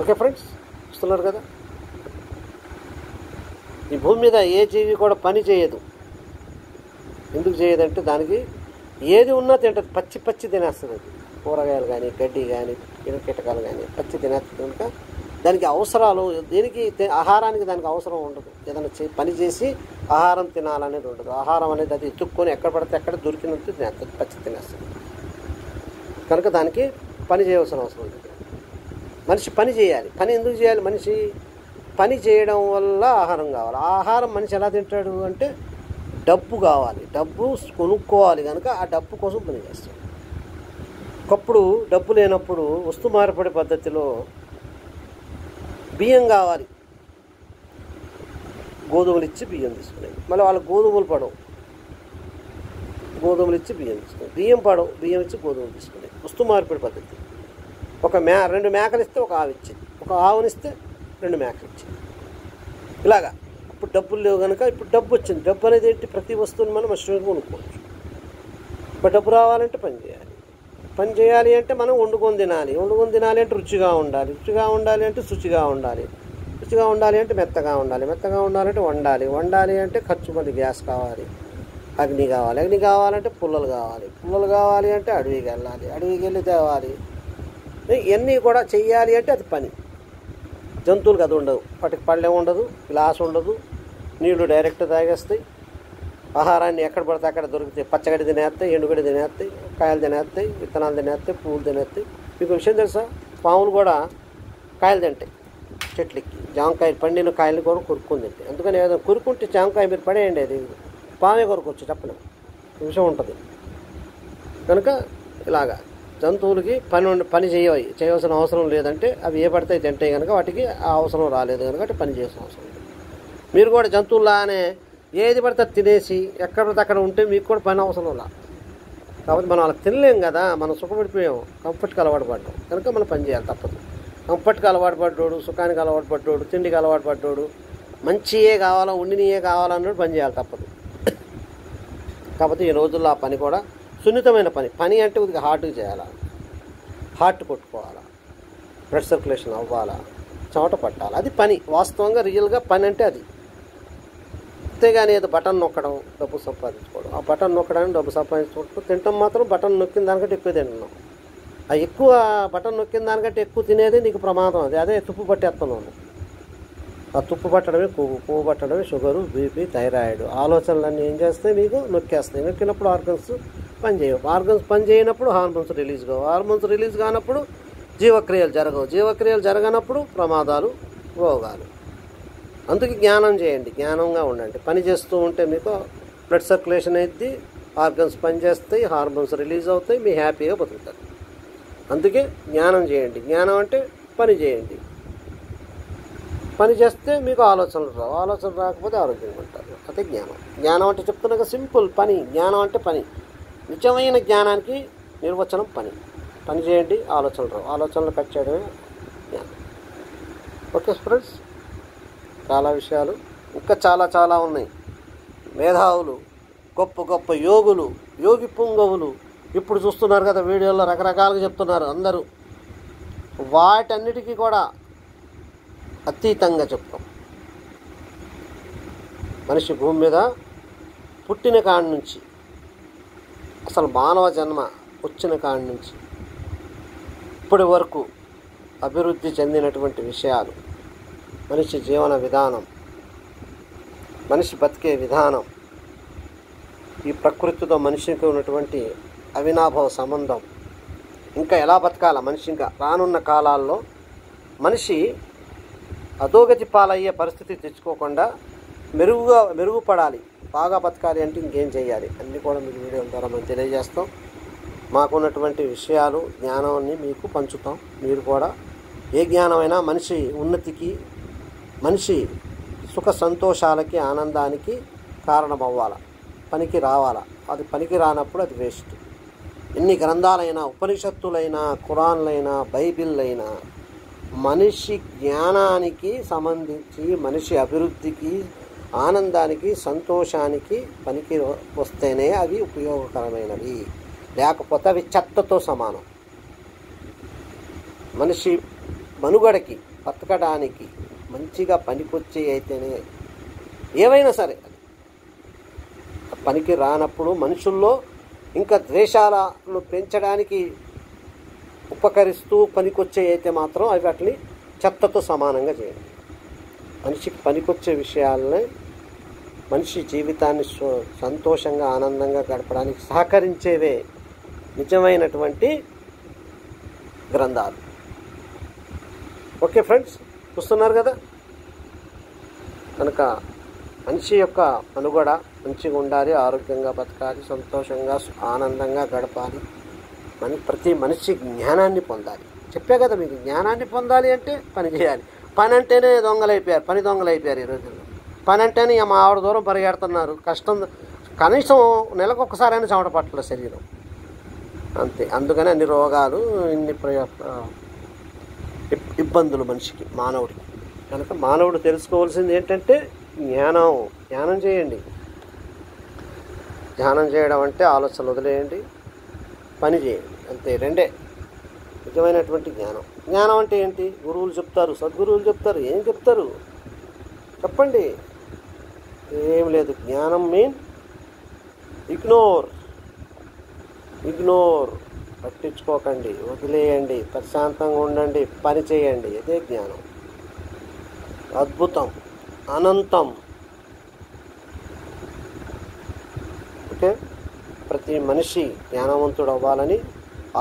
Okay friends, చూస్తున్నారు కదా, ఈ భూమి మీద ఏ జీవి కూడా పని చేయదు. ఎందుకు చేయదంటే దానికి ఏది ఉన్నా తింటుంది, పచ్చి తినేస్తుంది. అది కూరగాయలు కానీ, గడ్డి కానీ, కీటకాలు కానీ పచ్చి తినేస్తుంది. కనుక దానికి అవసరాలు దేనికి ఆహారానికి దానికి అవసరం ఉండదు. ఏదైనా పని చేసి ఆహారం తినాలనేది ఉండదు. ఆహారం అనేది అది ఎత్తుక్కొని ఎక్కడ పడితే ఎక్కడ దొరికినట్టు తినేస్తుంది, పచ్చి తినేస్తుంది. కనుక దానికి పని చేయవలసిన అవసరం ఉంది. మనిషి పని చేయాలి. పని ఎందుకు చేయాలి? మనిషి పని చేయడం వల్ల ఆహారం కావాలి. ఆహారం మనిషి ఎలా తింటాడు అంటే డబ్బు కావాలి, డబ్బు కొనుక్కోవాలి. కనుక ఆ డబ్బు కోసం పని చేస్తాడు. ఒకప్పుడు డబ్బు లేనప్పుడు వస్తు మార్పిడి పద్ధతిలో బియ్యం కావాలి, గోధుమలు ఇచ్చి బియ్యం తీసుకునేది. మళ్ళీ వాళ్ళ గోధుమలు పడవు, గోధుమలు ఇచ్చి బియ్యం తీసుకునేది. బియ్యం పడవు, బియ్యం ఇచ్చి గోధుమలు తీసుకునేది. వస్తు మార్పిడి పద్ధతి. రెండు మేకలు ఇస్తే ఒక ఆవు ఇచ్చింది, ఒక ఆవునిస్తే 2 మేకలు ఇచ్చింది. ఇలాగా ఇప్పుడు డబ్బులు లేవు కనుక ఇప్పుడు డబ్బు వచ్చింది. డబ్బు అనేది ఏంటి? ప్రతి వస్తువుని మనం మనుషులకు కొనుక్కోవచ్చు. ఇప్పుడు డబ్బు రావాలంటే పని చేయాలి. పని చేయాలి అంటే మనం వండుకొని తినాలి. వండుకొని తినాలి అంటే రుచిగా ఉండాలి. రుచిగా ఉండాలి అంటే శుచిగా ఉండాలి. రుచిగా ఉండాలి అంటే మెత్తగా ఉండాలి. మెత్తగా ఉండాలంటే వండాలి. వండాలి అంటే ఖర్చు మంది గ్యాస్ కావాలి, అగ్ని కావాలి. అగ్ని కావాలంటే పుల్లలు కావాలి. పుల్లలు కావాలి అంటే అడవికి వెళ్ళాలి. అడవికి వెళ్ళి తేవాలి. ఇవన్నీ కూడా చెయ్యాలి అంటే అది పని. జంతువులకు అది ఉండదు. వాటికి పళ్ళెం ఉండదు, గ్లాస్ ఉండదు, నీళ్లు డైరెక్ట్ తాగేస్తాయి. ఆహారాన్ని ఎక్కడ పడితే అక్కడ దొరుకుతాయి. పచ్చగడ్డి తినేస్తాయి, ఎండుగడ్డి తినేస్తాయి, కాయలు తినేస్తాయి, విత్తనాలు తినేస్తాయి, పువ్వులు తినేస్తాయి. మీకు విషయం తెలుసా? పాములు కూడా కాయలు తింటాయి. చెట్లకి జామకాయలు, పండిన కాయలు కూడా కొరుక్కొని తింటాయి. అందుకని ఏదైనా కొరుక్కుంటే జామకాయ మీరు పడేయండి, అది పామే కొరుకోవచ్చు, చెప్పలేము, విషయం ఉంటుంది. కనుక ఇలాగా జంతువులకి పని చేయవలసిన అవసరం లేదంటే అవి ఏ పడితే తింటాయి కనుక వాటికి ఆ అవసరం రాలేదు కనుక పని చేయాల్సిన అవసరం లేదు. మీరు కూడా జంతువులానే ఏది పడితే తినేసి ఎక్కడ పడితే అక్కడ ఉంటే మీకు కూడా పని అవసరం లా. కాబట్టి మనం వాళ్ళకి తినలేం కదా, మనం సుఖపడిపోయాం, కంఫర్ట్కి అలవాటు పడ్డాం కనుక మనం పని చేయాలి తప్పదు. కంఫర్ట్కి అలవాటు పడ్డాడు, సుఖానికి అలవాటు పడ్డాడు, తిండికి అలవాటు పడ్డాడు, మంచియే కావాలా ఉండినయే కావాలన్నాడు పని చేయాలి తప్పదు. కాబట్టి ఈ రోజుల్లో ఆ పని కూడా సున్నితమైన పని. పని అంటే కొద్దిగా హార్ట్గా చేయాలా, హార్ట్ కొట్టుకోవాలా, బ్లడ్ సర్క్యులేషన్ అవ్వాలా, చెమట పట్టాలి, అది పని. వాస్తవంగా రియల్గా పని అంటే అది. అంతేగాని ఏదో బటన్ నొక్కడం డబ్బు సంపాదించుకోవడం, ఆ బటన్ నొక్కడానికి డబ్బు సంపాదించుకోవడం, తింటాం మాత్రం బటన్ నొక్కిన దానికంటే ఎక్కువ తింటున్నాం. ఆ ఎక్కువ బటన్ నొక్కిన దానికంటే ఎక్కువ తినేది నీకు ప్రమాదం. అదే తుప్పు పట్టేస్తున్నాను. ఆ తుప్పు పట్టడమే కొవ్వు పట్టడమే షుగరు, బీపీ, థైరాయిడ్. ఆలోచనలన్నీ ఏం చేస్తాయి? మీకు నొక్కేస్తాయి. నొక్కినప్పుడు ఆర్గన్స్ పని చేయవు. ఆర్గన్స్ పని చేయనప్పుడు హార్మోన్స్ రిలీజ్ కావు. హార్మోన్స్ రిలీజ్ కానప్పుడు జీవక్రియలు జరగవు. జీవక్రియలు జరగనప్పుడు ప్రమాదాలు, రోగాలు. అందుకే జ్ఞానం చేయండి, జ్ఞానంగా ఉండండి. పని చేస్తూ ఉంటే మీకు బ్లడ్ సర్క్యులేషన్ అవుతుంది, ఆర్గన్స్ పనిచేస్తాయి, హార్మోన్స్ రిలీజ్ అవుతాయి, మీ హ్యాపీగా బతుకుతారు. అందుకే జ్ఞానం చేయండి. జ్ఞానం అంటే పని చేయండి. పని చేస్తే మీకు ఆలోచనలు రావు. ఆలోచనలు రాకపోతే ఆరోగ్యంగా ఉంటారు. అదే జ్ఞానం. జ్ఞానం అంటే చెప్తున్నాక సింపుల్ పని. జ్ఞానం అంటే పని. నిజమైన జ్ఞానానికి నిర్వచనం పని. పని చేయండి, ఆలోచనలు రావు. ఆలోచనలు కట్ చేయడమే జ్ఞానం. ఓకే ఫ్రెండ్స్, చాలా విషయాలు ఇంకా చాలా ఉన్నాయి. మేధావులు, గొప్ప గొప్ప యోగులు, యోగి పుంగవులు ఇప్పుడు చూస్తున్నారు కదా, వీడియోలో రకరకాలుగా చెప్తున్నారు అందరూ. వాటన్నిటికీ కూడా అతీతంగా చెప్తాం. మనిషి భూమి మీద పుట్టిన కాడి నుంచి, అసలు మానవ జన్మ వచ్చిన కాడి నుంచి ఇప్పటి వరకు అభివృద్ధి చెందినటువంటి విషయాలు, మనిషి జీవన విధానం, మనిషి బతికే విధానం, ఈ ప్రకృతితో మనిషికి ఉన్నటువంటి అవినాభావ సంబంధం, ఇంకా ఎలా బతకాల మనిషి, ఇంకా రానున్న కాలాల్లో మనిషి అధోగతి పాలయ్యే పరిస్థితి తెచ్చుకోకుండా మెరుగుపడాలి, బాగా బతకాలి అంటే ఇంకేం చేయాలి అన్నీ కూడా మీకు వీడియో ద్వారా మేము తెలియజేస్తాం. మాకున్నటువంటి విషయాలు, జ్ఞానాన్ని మీకు పంచుతాం. మీరు కూడా ఏ జ్ఞానమైనా మనిషి ఉన్నతికి, మనిషి సుఖ సంతోషాలకి, ఆనందానికి కారణమవ్వాలి, పనికి రావాలా. అది పనికి రానప్పుడు అది వేస్ట్. ఎన్ని గ్రంథాలైనా, ఉపనిషత్తులైనా, ఖురాన్లైనా, బైబిల్ అయినా మనిషి జ్ఞానానికి సంబంధించి, మనిషి అభివృద్ధికి, ఆనందానికి, సంతోషానికి పనికి వస్తేనే అవి ఉపయోగకరమైనవి. లేకపోతే అవి చెత్తతో సమానం. మనిషి మనుగడకి, బతకడానికి మంచిగా పనికొచ్చే అయితేనే ఏవైనా సరే. పనికి రానప్పుడు మనుషుల్లో ఇంకా ద్వేషాలను పెంచడానికి ఉపకరిస్తూ పనికొచ్చే అయితే మాత్రం అవి వాటిని చెత్తతో సమానంగా చేయండి. మనిషికి పనికొచ్చే విషయాలనే, మనిషి జీవితాన్ని సంతోషంగా ఆనందంగా గడపడానికి సహకరించేవే నిజమైనటువంటి గ్రంథాలు. ఓకే ఫ్రెండ్స్, చూస్తున్నారు కదా. కనుక మనిషి యొక్క మనుగడ మంచిగా ఉండాలి, ఆరోగ్యంగా బతకాలి, సంతోషంగా ఆనందంగా గడపాలి. ప్రతి మనిషి జ్ఞానాన్ని పొందాలి. చెప్పే కదా మీకు, జ్ఞానాన్ని పొందాలి అంటే పని చేయాలి. పని అంటేనే దొంగలైపోయారు, పని దొంగలైపోయారు ఈ రోజుల్లో. పని అంటేనే మా ఆవిడ దూరం పరిగెడుతున్నారు. కష్టం కనీసం నెలకు ఒక్కసారైనా చెమట పట్టల శరీరం, అంతే. అందుకని అన్ని రోగాలు, ఇన్ని ఇబ్బందులు మనిషికి, మానవుడికి. కనుక మానవుడు తెలుసుకోవాల్సింది ఏంటంటే ధ్యానం చేయండి. ధ్యానం చేయడం అంటే ఆలోచనలు వదిలేయండి, పని చేయండి, అంతే. రెండే నిజమైనటువంటి జ్ఞానం. జ్ఞానం అంటే ఏంటి? గురువులు చెప్తారు, సద్గురువులు చెప్తారు. ఏం చెప్తారు చెప్పండి? ఏం లేదు. జ్ఞానం మీన్ ఇగ్నోర్, పట్టించుకోకండి, వదిలేయండి, ప్రశాంతంగా ఉండండి, పని చేయండి. ఇదే జ్ఞానం. అద్భుతం, అనంతం. ఓకే, ప్రతి మనిషి జ్ఞానవంతుడు అవ్వాలని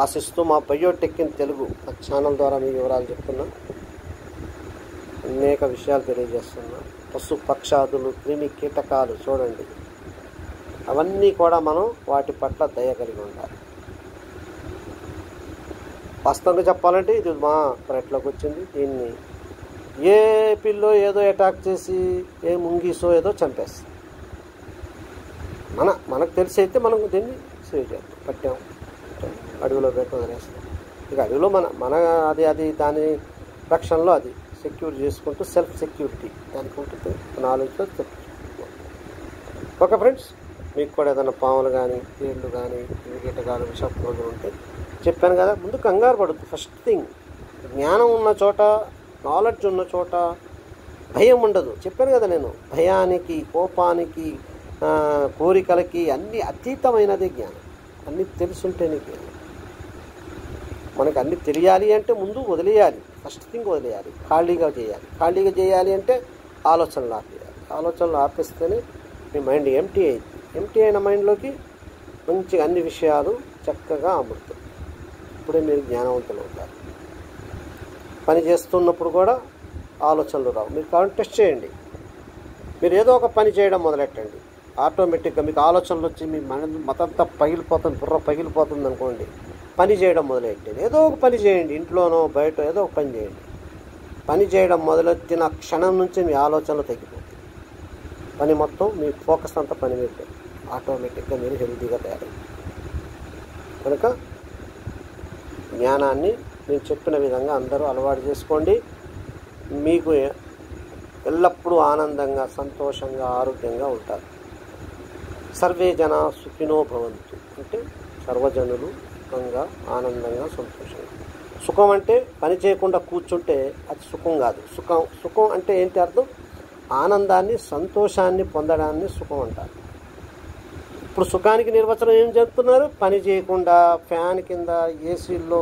ఆశిస్తూ మా బయోటెక్ ఇన్ తెలుగు ఛానల్ ద్వారా మీ వివరాలు చెప్తున్నా, అనేక విషయాలు తెలియజేస్తున్నా. పశు పక్షాదులు, క్రిమి కీటకాలు చూడండి, అవన్నీ కూడా మనం వాటి పట్ల దయ కలిగి ఉండాలి. వాస్తవంగా చెప్పాలంటే ఇది మా పెరట్లోకి వచ్చింది. దీన్ని ఏ పిల్లో ఏదో అటాక్ చేసి, ఏ ముంగీసో ఏదో చంపేస్తుంది. మనకు తెలిసి అయితే మనం దీన్ని సేవ్ చేస్తాం, పట్టాం, అడవిలో పెట్టి వదిలేస్తాం. ఇక అడవిలో మన అది దాని రక్షణలో అది సెక్యూర్ చేసుకుంటూ సెల్ఫ్ సెక్యూరిటీ దానికి ఉంటుంది. నాలెడ్జ్తో ఓకే ఫ్రెండ్స్, మీకు కూడా ఏదైనా పాములు కానీ, తేళ్ళు కానీ, కీటకాలు, విషపురుగులు ఉంటే చెప్పాను కదా, ముందు కంగారు పడుతుంది. ఫస్ట్ థింగ్, జ్ఞానం ఉన్న చోట, నాలెడ్జ్ ఉన్న చోట భయం ఉండదు. చెప్పాను కదా నేను, భయానికి, కోపానికి, కోరికలకి అన్నీ అతీతమైనదే జ్ఞానం. అన్నీ తెలుసుంటేనే జ్ఞానం. మనకు అన్నీ తెలియాలి అంటే ముందు వదిలేయాలి. ఫస్ట్ థింగ్ వదిలేయాలి, ఖాళీగా చేయాలి. ఖాళీగా చేయాలి అంటే ఆలోచనలు ఆపేయాలి. ఆలోచనలు ఆపేస్తేనే మీ మైండ్ ఎంటీ అయింది. ఎంటీ అయిన మైండ్లోకి మంచిగా అన్ని విషయాలు చక్కగా అమృతం. ఇప్పుడే మీరు జ్ఞానవంతులు అవుతారు. పని చేస్తున్నప్పుడు కూడా ఆలోచనలు రావు. మీరు కావాలంటే టెస్ట్ చేయండి. మీరు ఏదో ఒక పని చేయడం మొదలెట్టండి, ఆటోమేటిక్గా మీకు ఆలోచనలు వచ్చి మీ మతంతా పగిలిపోతుంది, బుర్ర పగిలిపోతుంది అనుకోండి. పని చేయడం మొదలెట్టండి, ఏదో ఒక పని చేయండి, ఇంట్లోనో బయట ఏదో ఒక పని చేయండి. పని చేయడం మొదలెట్టిన క్షణం నుంచి మీ ఆలోచనలు తగ్గిపోతాయి. పని మొత్తం మీ ఫోకస్ అంతా పని మీద, ఆటోమేటిక్గా మీరు హెల్తీగా తయారవుతారు. కనుక జ్ఞానాన్ని నేను చెప్పిన విధంగా అందరూ అలవాటు చేసుకోండి. మీకు ఎల్లప్పుడూ ఆనందంగా, సంతోషంగా, ఆరోగ్యంగా ఉంటారు. సర్వే జన సుఖినో భవంతు అంటే సర్వజనులు సుఖంగా, ఆనందంగా, సంతోషంగా. సుఖం అంటే పని చేయకుండా కూర్చుంటే అది సుఖం కాదు. సుఖం అంటే ఏంటి అర్థం? ఆనందాన్ని, సంతోషాన్ని పొందడాన్ని సుఖం అంటారు. ఇప్పుడు సుఖానికి నిర్వచనం ఏం చెప్తున్నారు? పని చేయకుండా ఫ్యాన్ కింద, ఏసీల్లో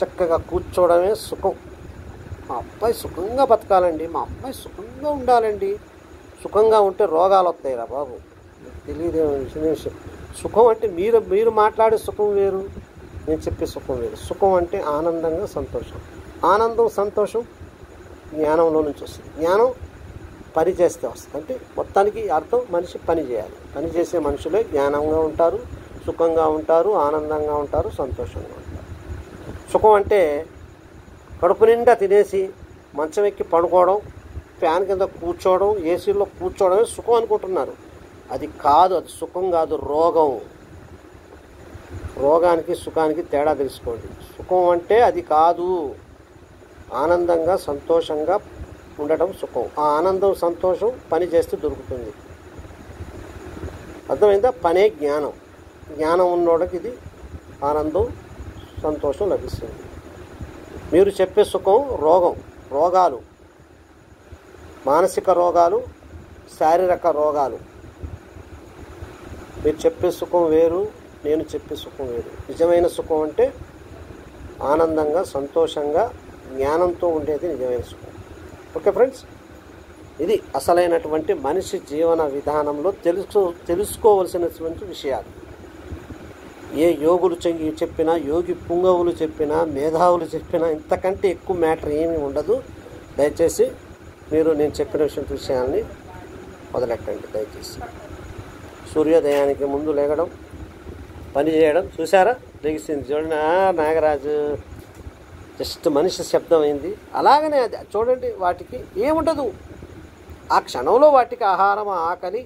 చక్కగా కూర్చోవడమే సుఖం. మా అబ్బాయి సుఖంగా బతకాలండి, మా అమ్మాయి సుఖంగా ఉండాలండి. సుఖంగా ఉంటే రోగాలు వస్తాయిరా బాబు, తెలియదేమో విషయం. సుఖం అంటే మీరు మాట్లాడే సుఖం వేరు, నేను చెప్పే సుఖం వేరు. సుఖం అంటే ఆనందంగా, సంతోషం. ఆనందం, సంతోషం జ్ఞానంలో నుంచి వస్తుంది. జ్ఞానం పని చేస్తే వస్తుంది. అంటే మొత్తానికి అర్థం మనిషి పని చేయాలి. పని చేసే మనుషులే జ్ఞానంగా ఉంటారు, సుఖంగా ఉంటారు, ఆనందంగా ఉంటారు, సంతోషంగా ఉంటారు. సుఖం అంటే కడుపు నిండా తినేసి మంచం ఎక్కి పడుకోవడం, ఫ్యాన్ కింద కూర్చోవడం, ఏసీలో కూర్చోవడమే సుఖం అనుకుంటున్నారు. అది కాదు, అది సుఖం కాదు, రోగం. రోగానికి సుఖానికి తేడా తెలుసుకోండి. సుఖం అంటే అది కాదు, ఆనందంగా, సంతోషంగా ఉండటం సుఖం. ఆ ఆనందం, సంతోషం పని చేస్తే దొరుకుతుంది. అర్థమైందా? పనే జ్ఞానం. జ్ఞానం ఉన్నోడికి ఇది ఆనందం, సంతోషం లభిస్తుంది. మీరు చెప్పే సుఖం రోగాలు, మానసిక రోగాలు, శారీరక రోగాలు. మీరు చెప్పే సుఖం వేరు, నేను చెప్పే సుఖం వేరు. నిజమైన సుఖం అంటే ఆనందంగా, సంతోషంగా, జ్ఞానంతో ఉండేది నిజమైన సుఖం. ఓకే ఫ్రెండ్స్, ఇది అసలైనటువంటి మనిషి జీవన విధానంలో తెలుసుకోవలసినటువంటి విషయాలు. ఏ యోగులు చెప్పినా, యోగి పుంగవులు చెప్పినా, మేధావులు చెప్పినా ఇంతకంటే ఎక్కువ మ్యాటర్ ఏమీ ఉండదు. దయచేసి మీరు నేను చెప్పిన విషయాన్ని మొదలెట్టండి. దయచేసి సూర్యోదయానికి ముందు లేగడం, పని చేయడం. చూసారా, లెగిసింది చూడండి. నాగరాజు జస్ట్ మనిషి శబ్దం అయింది. అలాగనే అది చూడండి, వాటికి ఏముండదు. ఆ క్షణంలో వాటికి ఆహారం, ఆకలి,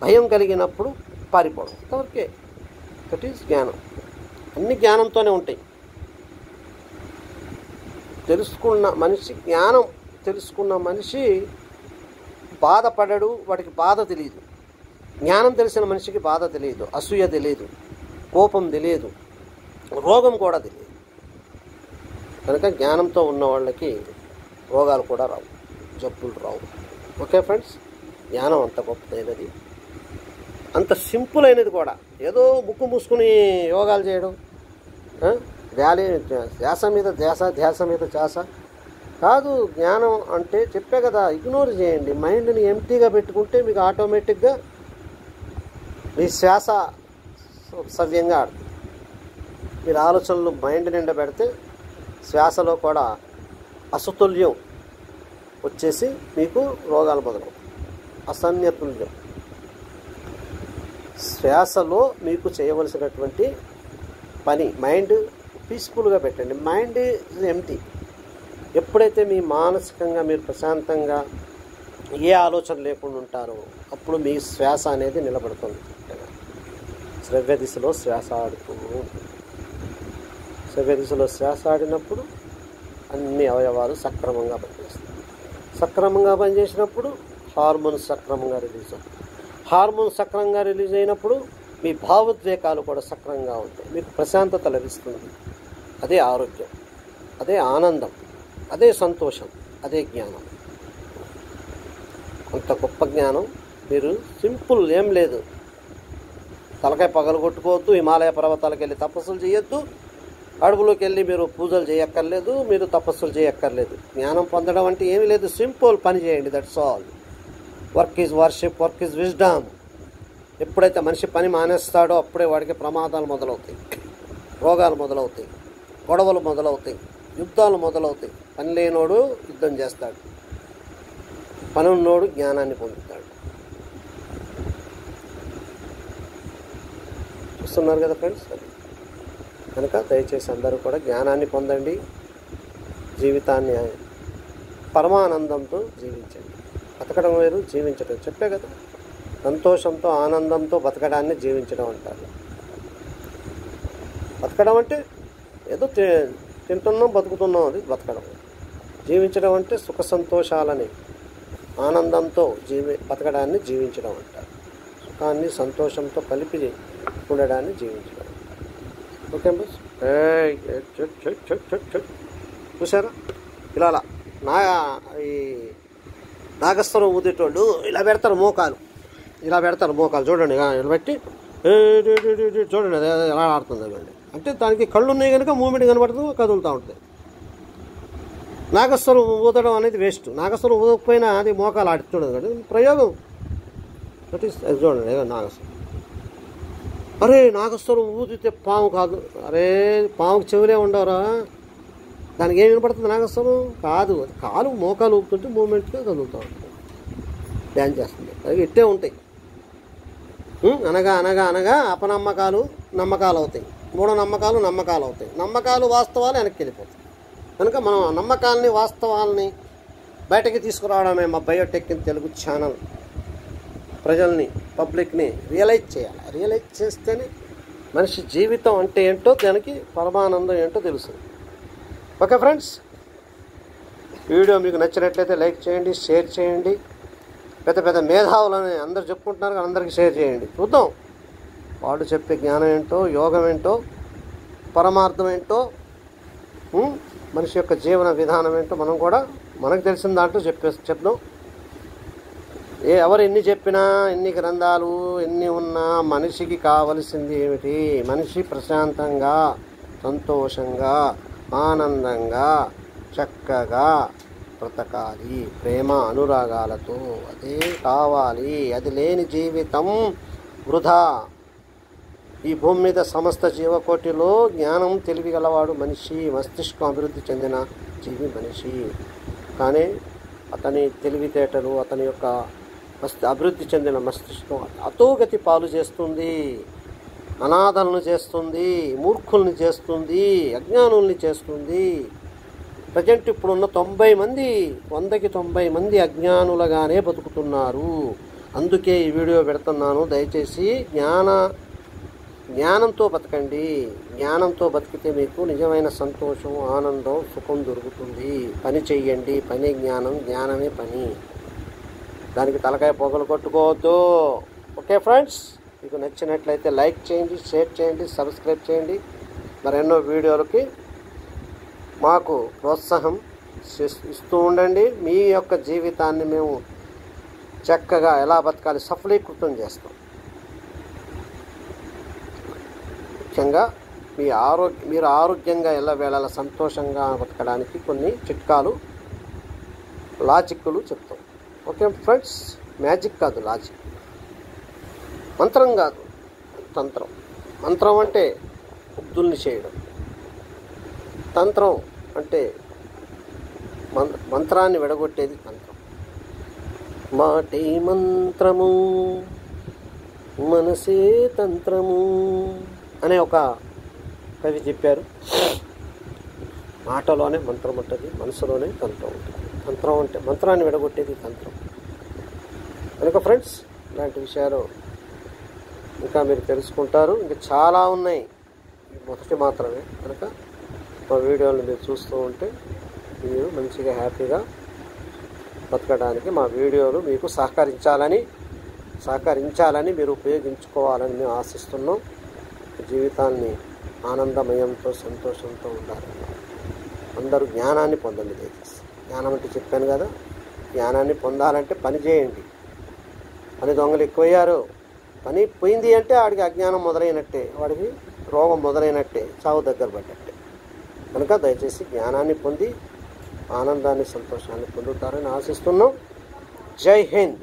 భయం కలిగినప్పుడు పారిపోవడం. అంతవరకే. దట్ ఈస్ జ్ఞానం. అన్ని జ్ఞానంతోనే ఉంటాయి. జ్ఞానం తెలుసుకున్న మనిషి బాధపడడు. వాడికి బాధ తెలియదు. జ్ఞానం తెలిసిన మనిషికి బాధ తెలియదు, అసూయ తెలియదు, కోపం తెలియదు, రోగం కూడా తెలియదు. కనుక జ్ఞానంతో ఉన్న వాళ్ళకి రోగాలు కూడా రావు, జబ్బులు రావు. ఓకే ఫ్రెండ్స్, జ్ఞానం అంత గొప్పదైనది, అంత సింపుల్ అయినది కూడా. ఏదో ముక్కు మూసుకుని యోగాలు చేయడం, ధ్యాస మీద ధ్యాస మీద ధ్యాస కాదు. జ్ఞానం అంటే చెప్పే కదా, ఇగ్నోర్ చేయండి. మైండ్ని ఎంటీగా పెట్టుకుంటే మీకు ఆటోమేటిక్గా మీ శ్వాస సవ్యంగా ఆడుతుంది. మీరు ఆలోచనలు మైండ్ నిండా పెడితే శ్వాసలో కూడా అసతుల్యం వచ్చేసి మీకు రోగాలు మొదలవు. అసన్యతుల్యం. శ్వాసలో మీకు చేయవలసినటువంటి పని మైండ్ పీస్ఫుల్గా పెట్టండి. Mind is empty. ఎప్పుడైతే మీ మానసికంగా మీరు ప్రశాంతంగా ఏ ఆలోచన లేకుండా ఉంటారో అప్పుడు మీ శ్వాస అనేది నిలబడుతుంది. శ్రవ్య దిశలో శ్వాస ఆడుతూ ఉంటుంది. శ్రవ్య దిశలో శ్వాస ఆడినప్పుడు అన్ని అవయవాలు సక్రమంగా పనిచేస్తాయి. సక్రమంగా పనిచేసినప్పుడు హార్మోన్స్ సక్రమంగా రిలీజ్ అవుతాయి. హార్మోన్స్ సక్రమంగా రిలీజ్ అయినప్పుడు మీ భావోద్వేగాలు కూడా సక్రమంగా ఉంటాయి. మీకు ప్రశాంతత లభిస్తుంది. అదే ఆరోగ్యం, అదే ఆనందం, అదే సంతోషం, అదే జ్ఞానం. అంత గొప్ప జ్ఞానం. మీరు సింపుల్ ఏం లేదు. తలకాయ పగలు కొట్టుకోవద్దు, హిమాలయ పర్వతాలకు వెళ్ళి తపస్సులు చేయొద్దు, అడవులోకి వెళ్ళి మీరు పూజలు చేయక్కర్లేదు, మీరు తపస్సులు చేయక్కర్లేదు. జ్ఞానం పొందడం అంటే ఏమీ లేదు. సింపుల్ పని చేయండి, that's all. Work is worship, work is wisdom. ఎప్పుడైతే మనిషి పని మానేస్తాడో అప్పుడే వాడికి ప్రమాదాలు మొదలవుతాయి, రోగాలు మొదలవుతాయి, గొడవలు మొదలవుతాయి, యుద్ధాలు మొదలవుతాయి. పని లేనోడు యుద్ధం చేస్తాడు, పని ఉన్నోడు జ్ఞానాన్ని పొందుతాడు. చూస్తున్నారు కదా ఫ్రెండ్స్. కనుక దయచేసి అందరూ కూడా జ్ఞానాన్ని పొందండి. జీవితాన్ని పరమానందంతో జీవించండి. బతకడం వేరు, జీవించడం. చెప్పే కదా, సంతోషంతో ఆనందంతో బతకడాన్ని జీవించడం అంటారు. బతకడం అంటే ఏదో తింటున్నాం బతుకుతున్నాం, అది బతకడం. జీవించడం అంటే సుఖ సంతోషాలని ఆనందంతో బతకడాన్ని జీవించడం అంటారు. సుఖాన్ని సంతోషంతో కలిపి ఉండడాన్ని జీవించడం. Okay bus. చూసారా, ఇలా ఈ నాగస్వరం ఊదేటోళ్ళు ఇలా పెడతారు మోకాలు, ఇలా పెడతారు మోకాలు. చూడండి, ఇలా పెట్టి చూడండి అది ఎలా ఆడుతుంది అండి. అంటే దానికి కళ్ళు ఉన్నాయి కనుక మూమెంట్ కనబడుతుంది, కదులుతూ ఉంటుంది. నాగస్వరం ఊదడం అనేది వేస్ట్. నాగస్వరం ఊదకపోయినా అది మోకాలు ఆడి చూడదు కదా, ప్రయోగం. దట్ ఈస్ అది చూడండి నాగస్వరం. అరే నాగస్వరం ఊదితే పాము కాదు. అరే పాముకి చెవులే ఉండవరా, దానికి ఏం వినపడుతుంది? నాగస్వరం కాదు, అది కాలు మోకాలు ఊపుతుంటే మూమెంట్గా కదులుతూ ఉంటుంది, డ్యాన్స్ చేస్తుంది. అది ఇట్టే ఉంటాయి. అనగా అనగా అనగా అపనమ్మకాలు నమ్మకాలు అవుతాయి, మూఢనమ్మకాలు నమ్మకాలు అవుతాయి, నమ్మకాలు వాస్తవాలు వెనక్కి వెళ్ళిపోతాయి. కనుక మనం నమ్మకాలని వాస్తవాలని బయటకి తీసుకురావడమే మా బయోటెక్ ఇన్ తెలుగు ఛానల్. ప్రజల్ని, పబ్లిక్ని రియలైజ్ చేయాలి. రియలైజ్ చేస్తేనే మనిషి జీవితం అంటే ఏంటో, దానికి పరమానందం ఏంటో తెలుస్తుంది. ఓకే ఫ్రెండ్స్, వీడియో మీకు నచ్చినట్లయితే లైక్ చేయండి, షేర్ చేయండి. పెద్ద పెద్ద మేధావులని అందరు చెప్పుకుంటున్నారు కానీ అందరికీ షేర్ చేయండి. చూద్దాం వాళ్ళు చెప్పే జ్ఞానం ఏంటో, యోగం ఏంటో, పరమార్థం ఏంటో, మనిషి యొక్క జీవన విధానం ఏంటో మనం కూడా మనకు తెలిసిన దాంట్లో చెప్దాం. ఎవరు ఎన్ని చెప్పినా, ఎన్ని గ్రంథాలు ఎన్ని ఉన్నా మనిషికి కావలసింది ఏమిటి? మనిషి ప్రశాంతంగా, సంతోషంగా, ఆనందంగా, చక్కగా బ్రతకాలి, ప్రేమ అనురాగాలతో. అదే కావాలి. అది లేని జీవితం వృధా. ఈ భూమి మీద సమస్త జీవకోటిలో జ్ఞానం తెలివి గలవాడు మనిషి, మస్తిష్కం అభివృద్ధి చెందిన జీవి మనిషి. కానీ అతని తెలివితేటలు, అతని యొక్క అభివృద్ధి చెందిన మస్తిష్కం అతోగతి పాలు చేస్తుంది, అనాథలను చేస్తుంది, మూర్ఖుల్ని చేస్తుంది, అజ్ఞానుల్ని చేస్తుంది. ప్రజెంట్ ఇప్పుడున్న 90 మంది 100కి 90 మంది అజ్ఞానులుగానే బతుకుతున్నారు. అందుకే ఈ వీడియో పెడుతున్నాను. దయచేసి జ్ఞానంతో బతకండి. జ్ఞానంతో బతికితే మీకు నిజమైన సంతోషం, ఆనందం, సుఖం దొరుకుతుంది. పని చెయ్యండి. పని జ్ఞానం, జ్ఞానమే పని. దానికి తలకాయ పొగలు కొట్టుకోవద్దు. ఓకే ఫ్రెండ్స్, మీకు నచ్చినట్లయితే లైక్ చేయండి, షేర్ చేయండి, సబ్స్క్రైబ్ చేయండి. మరెన్నో వీడియోలకి మాకు ప్రోత్సాహం ఇస్తూ ఉండండి. మీ యొక్క జీవితాన్ని మేము చక్కగా ఎలా బతకాలి సఫలీకృతం చేస్తాం. ముఖ్యంగా మీరు ఆరోగ్యంగా ఎల్లవేళలా సంతోషంగా బతకడానికి కొన్ని చిట్కాలు, లాజిక్లు చెప్తాం. ఓకే ఫ్రెండ్స్, మ్యాజిక్ కాదు, లాజిక్. మంత్రం కాదు, తంత్రం. మంత్రం అంటే ముగ్ధుల్ని చేయడం. తంత్రం అంటే మంత్రాన్ని విడగొట్టేది తంత్రం. మాటే మంత్రము, మనసే తంత్రము అనే ఒక కవి చెప్పారు. మాటలోనే మంత్రం ఉంటుంది, మనసులోనే తంత్రం ఉంటుంది. తంత్రం అంటే మంత్రాన్ని విడగొట్టేది తంత్రం. కనుక ఫ్రెండ్స్, ఇలాంటి విషయాలు ఇంకా మీరు తెలుసుకుంటారు. ఇంకా చాలా ఉన్నాయి, మొదటి మాత్రమే. కనుక మా వీడియోలు మీరు చూస్తూ ఉంటే మీరు మంచిగా హ్యాపీగా బతకడానికి మా వీడియోలు మీకు సహకరించాలని మీరు ఉపయోగించుకోవాలని మేము ఆశిస్తున్నాం. జీవితాన్ని ఆనందమయంతో, సంతోషంతో ఉండాలి. అందరూ జ్ఞానాన్ని పొందండి. దయచేసి జ్ఞానం అంటే చెప్పాను కదా, జ్ఞానాన్ని పొందాలంటే పని చేయండి. పని దొంగలు ఎక్కువయ్యారు. పని పోయింది అంటే వాడికి అజ్ఞానం మొదలైనట్టే, వాడికి రోగం మొదలైనట్టే, చావు దగ్గర పడ్డట్టే. కనుక దయచేసి జ్ఞానాన్ని పొంది ఆనందాన్ని, సంతోషాన్ని పొందుతారని ఆశిస్తున్నాం. జై హింద్.